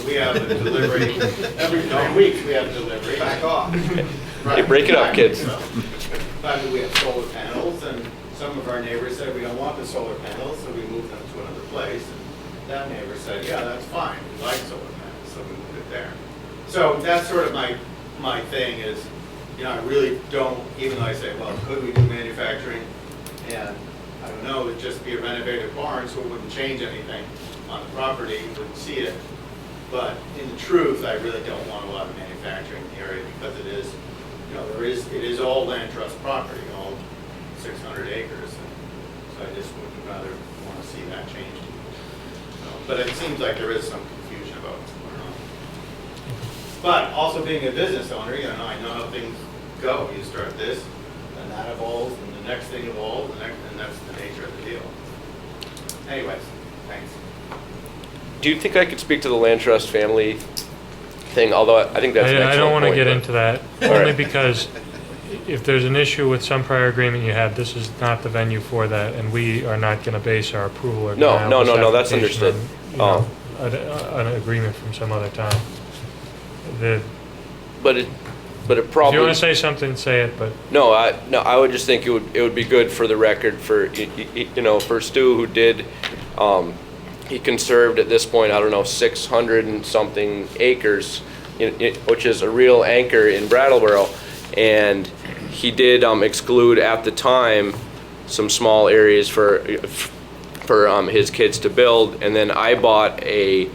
We have a delivery, every 3 weeks we have delivery. Back off. Hey, break it up, kids. The fact that we have solar panels, and some of our neighbors said we don't want the solar panels, so we moved them to another place. And that neighbor said, yeah, that's fine, we like solar panels, so we moved it there. So that's sort of my thing is, I really don't, even though I say, well, could we do manufacturing? And I don't know, it'd just be a renovated barn, so it wouldn't change anything on the property, you wouldn't see it. But in the truth, I really don't want a lot of manufacturing in the area because it is, it is all land trust property, all 600 acres. And so I just would rather want to see that changed. So, but it seems like there is some confusion about what's going on. But also being a business owner, I know how things go. You start this, and that evolves, and the next thing evolves, and that's the nature of the deal. Anyways, thanks. Do you think I could speak to the land trust family thing? Although I think that's an excellent I don't want to point, get but- into that, All only right. because if there's an issue with some prior agreement you had, this is not the venue for that, and we are not going to base our approval or No, denial no, of this no, that's application understood. on, an agreement from some other time. But it If probably. you want to say something, say it, but No, I would just think it would be good for the record for, for Stu, who did, he conserved at this point, I don't know, 600 and something acres, which is a real anchor in Brattleboro. And he did exclude at the time some small areas for his kids to build. And then I bought a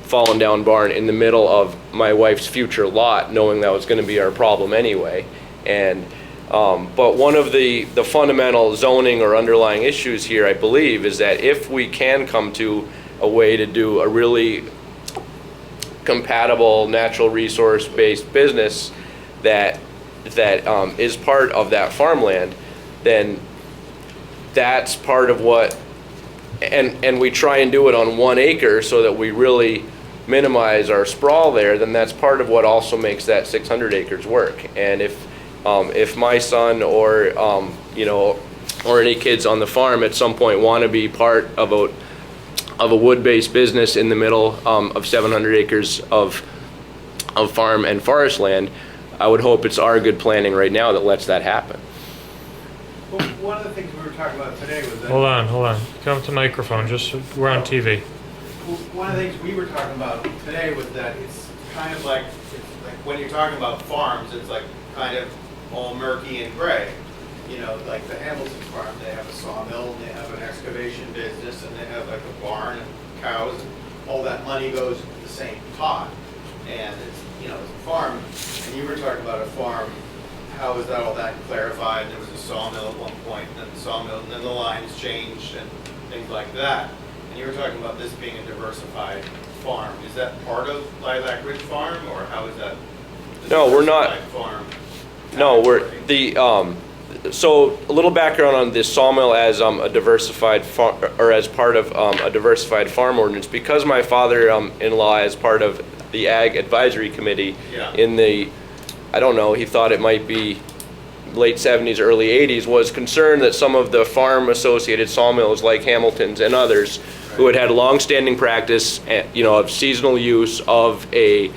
fallen down barn in the middle of my wife's future lot, knowing that was going to be our problem anyway. And but one of the fundamental zoning or underlying issues here, I believe, is that if we can come to a way to do a really compatible natural resource based business that is part of that farmland, then that's part of what, and we try and do it on 1 acre so that we really minimize our sprawl there, then that's part of what also makes that 600 acres work. And if my son or or any kids on the farm at some point want to be part of a wood-based business in the middle of 700 acres of farm and forest land, I would hope it's our good planning right now that lets that happen. Well, one of the things we were talking about today was that. Hold on. Come to microphone, just, we're on TV. One of the things we were talking about today was that it's kind of like, when you're talking about farms, it's like kind of all murky and gray. You know, like the Hamilton farm, they have a sawmill, and they have an excavation business, and they have like a barn and cows, and all that money goes into the same pot. And it's, you know, it's a farm, and you were talking about a farm, how is that all that clarified? There was a sawmill at one point, and then the sawmill, and then the lines changed and things like that. And you were talking about this being a diversified farm. Is that part of Lilac Ridge Farm, or how is that? No, we're not. Farm No, we're so a little background on this sawmill as a diversified farm, or as part of a diversified farm ordinance. Because my father-in-law, as part of the Ag Advisory Committee, in the, I don't know, he thought it might be late 70s, early 80s, was concerned that some of the farm-associated sawmills, like Hamilton's and others, who had long-standing practice, you know, of seasonal use of a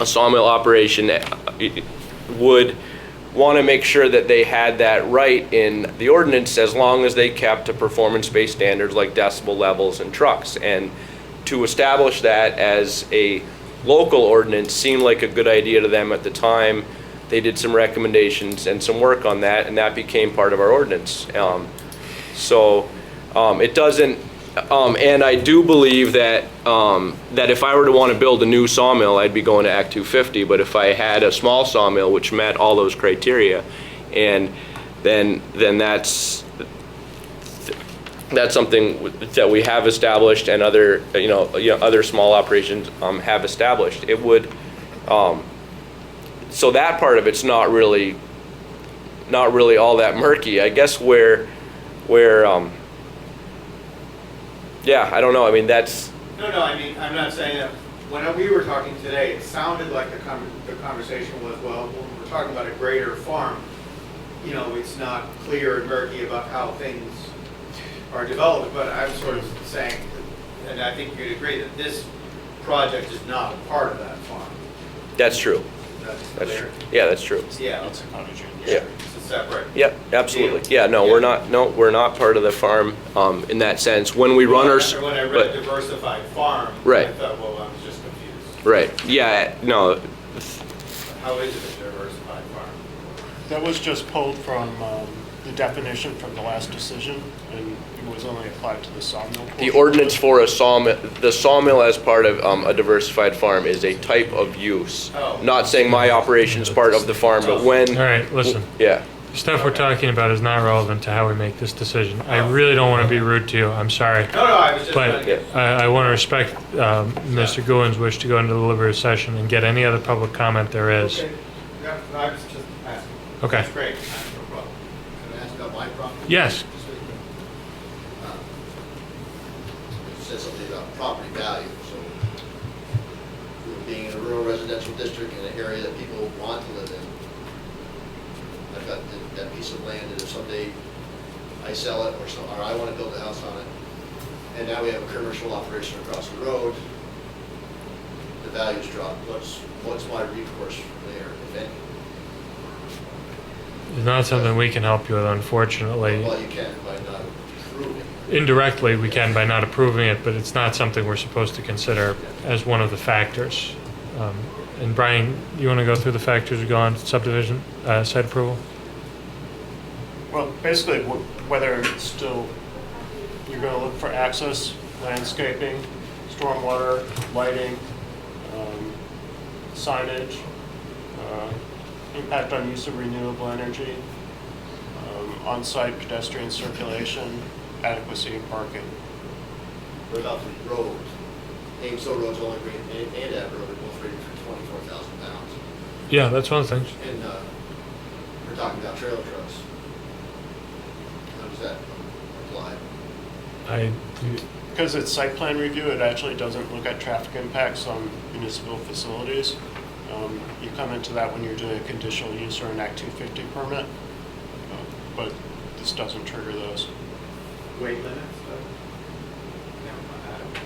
sawmill operation, would want to make sure that they had that right in the ordinance, as long as they kept to performance-based standards like decibel levels and trucks. And to establish that as a local ordinance seemed like a good idea to them at the time. They did some recommendations and some work on that, and that became part of our ordinance. It doesn't, and I do believe that that if I were to want to build a new sawmill, I'd be going to Act 250. But if I had a small sawmill which met all those criteria, and then that's something that we have established, and other other small operations have established. It would, so that part of it's not really all that murky. I guess where yeah, I don't know. I mean, that's. No, I mean, I'm not saying that. When we were talking today, it sounded like the conversation was, well, when we're talking about a greater farm, you know, it's not clear and murky about how things are developed. But I'm sort of saying, and I think you'd agree, that this project is not a part of that farm. That's true. That's That's clear. true. Yeah, that's true. Yeah. It's a cottage. Yeah. It's a separate. Yep, absolutely. deal. Yeah, no, we're not. No, we're not part of the farm in that sense. When we run our. When I read diversified farm, Right. I thought, well, I was just confused. Right. Yeah. No. How is it a diversified farm? That was just pulled from the definition from the last decision, and it was only applied to the sawmill. The ordinance for a sawmill, the sawmill as part of a diversified farm is a type of use. Oh. Not saying my operation is part of the farm, but when. All right, listen. Yeah. The stuff we're talking about is not relevant to how we make this decision. I really don't want to be rude to you, I'm sorry. No, I was just trying But to get. I want to respect Mr. Goins' wish to go into the deliberative session and get any other public comment there is. Okay. Yeah, no, I was just asking. Okay. That's great. No problem. Can I ask about my property? Yes. It says something about property value, so we're being in a rural residential district in an area that people want to live in. I've got that piece of land, and if someday I sell it, or I want to build a house on it, and now we have a commercial operation across the road, the values drop. What's my recourse from there, if any? It's not something we can help you with, unfortunately. Well, you can by not approving. Indirectly, we can by not approving it, but it's not something we're supposed to consider as one of the factors. And Brian, you want to go through the factors we go on subdivision, site approval? Well, basically, whether it's still, you're going to look for access, landscaping, stormwater, lighting, signage, impact on use of renewable energy, on-site pedestrian circulation, adequacy of parking. What about the roads? Ames Hill Road's only rated, and that road are both rated for 24,000 pounds. Yeah, that's one of the things. And we're talking about trailer trucks. How does that apply? Because it's site plan review, it actually doesn't look at traffic impacts on municipal facilities. You come into that when you're doing a conditional use or an Act 250 permit, but this doesn't trigger those. Weight limits?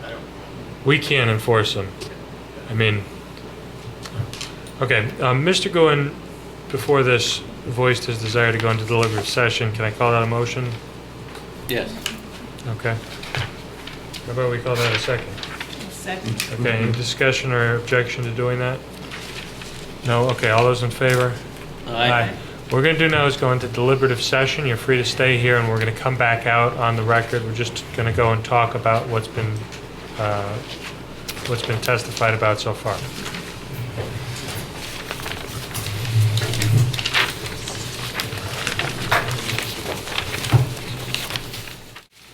I don't. We can't enforce them. I mean, Okay, Mr. Goen, before this, voiced his desire to go into deliberative session. Can I call that a motion? Yes. Okay. How about we call that a second? Second. Okay, any discussion or objection to doing that? No? Okay, all those in favor? Aye. What we're going to do now is go into deliberative session. You're free to stay here, and we're going to come back out on the record. We're just going to go and talk about what's been testified about so far.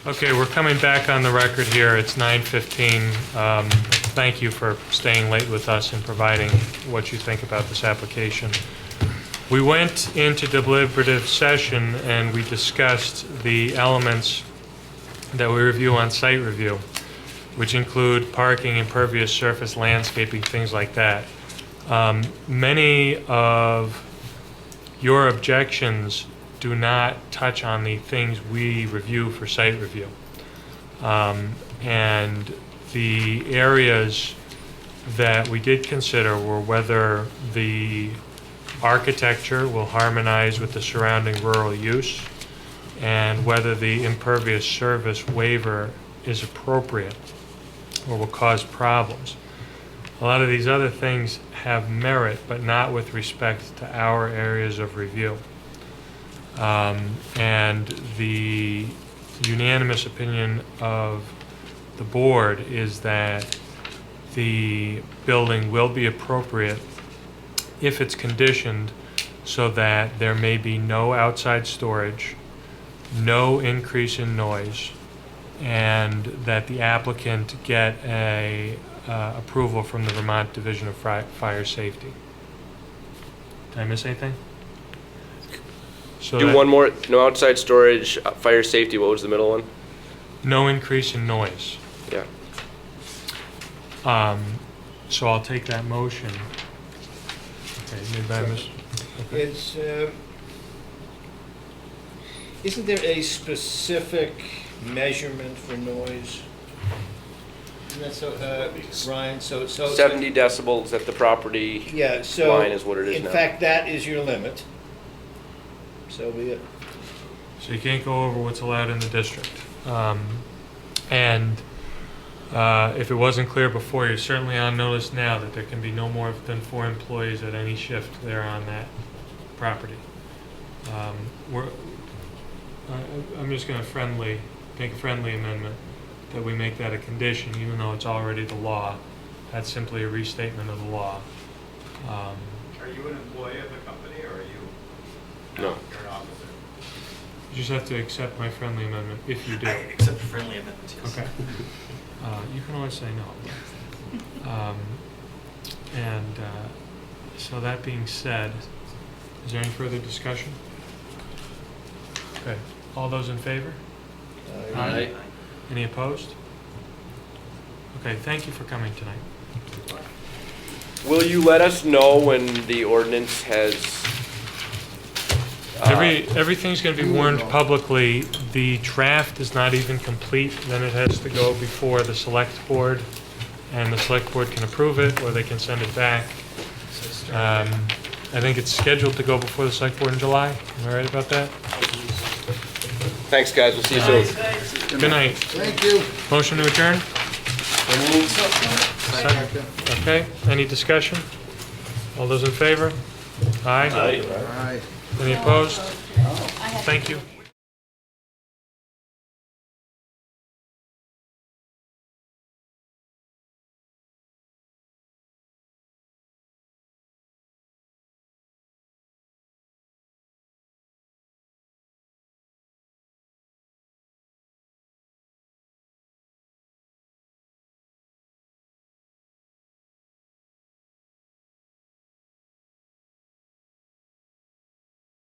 Okay, we're coming back on the record here. It's 9:15. Thank you for staying late with us and providing what you think about this application. We went into deliberative session and we discussed the elements that we review on site review, which include parking, impervious surface, landscaping, things like that. Many of your objections do not touch on the things we review for site review. And the areas that we did consider were whether the architecture will harmonize with the surrounding rural use and whether the impervious surface waiver is appropriate or will cause problems. A lot of these other things have merit, but not with respect to our areas of review. And the unanimous opinion of the board is that the building will be appropriate if it's conditioned so that there may be no outside storage, no increase in noise, and that the applicant get a approval from the Vermont Division of Fire Safety. Did I miss anything? So Do one more, no outside storage, fire safety, what was the middle one? No increase in noise. Yeah. So I'll take that motion. Okay, made by Ms. Okay. Isn't there a specific measurement for noise? Isn't that so, Ryan? So 70 decibels at the property yeah, so line is what it is in now. fact, that is your limit. So be it. So you can't go over what's allowed in the district. If it wasn't clear before, you're certainly on notice now that there can be no more than 4 employees at any shift there on that property. I'm just going to make a friendly amendment that we make that a condition, even though it's already the law. That's simply a restatement of the law. Are you an employee of the company, or are you? No. You're an officer. You just have to accept my friendly amendment if you do. I accept a friendly amendment, yes. Okay. You can always say no. So that being said, is there any further discussion? Okay. All those in favor? Aye. Any opposed? Okay, thank you for coming tonight. Will you let us know when the ordinance has... Everything's going to be warned publicly. The draft is not even complete. Then it has to go before the select board, and the select board can approve it, or they can send it back. I think it's scheduled to go before the select board in July. Am I right about that? Thanks, guys. We'll see you soon. Good night. Thank you. Motion to adjourn? Second. Okay, any discussion? All those in favor? Aye. All right. Any opposed? Thank you.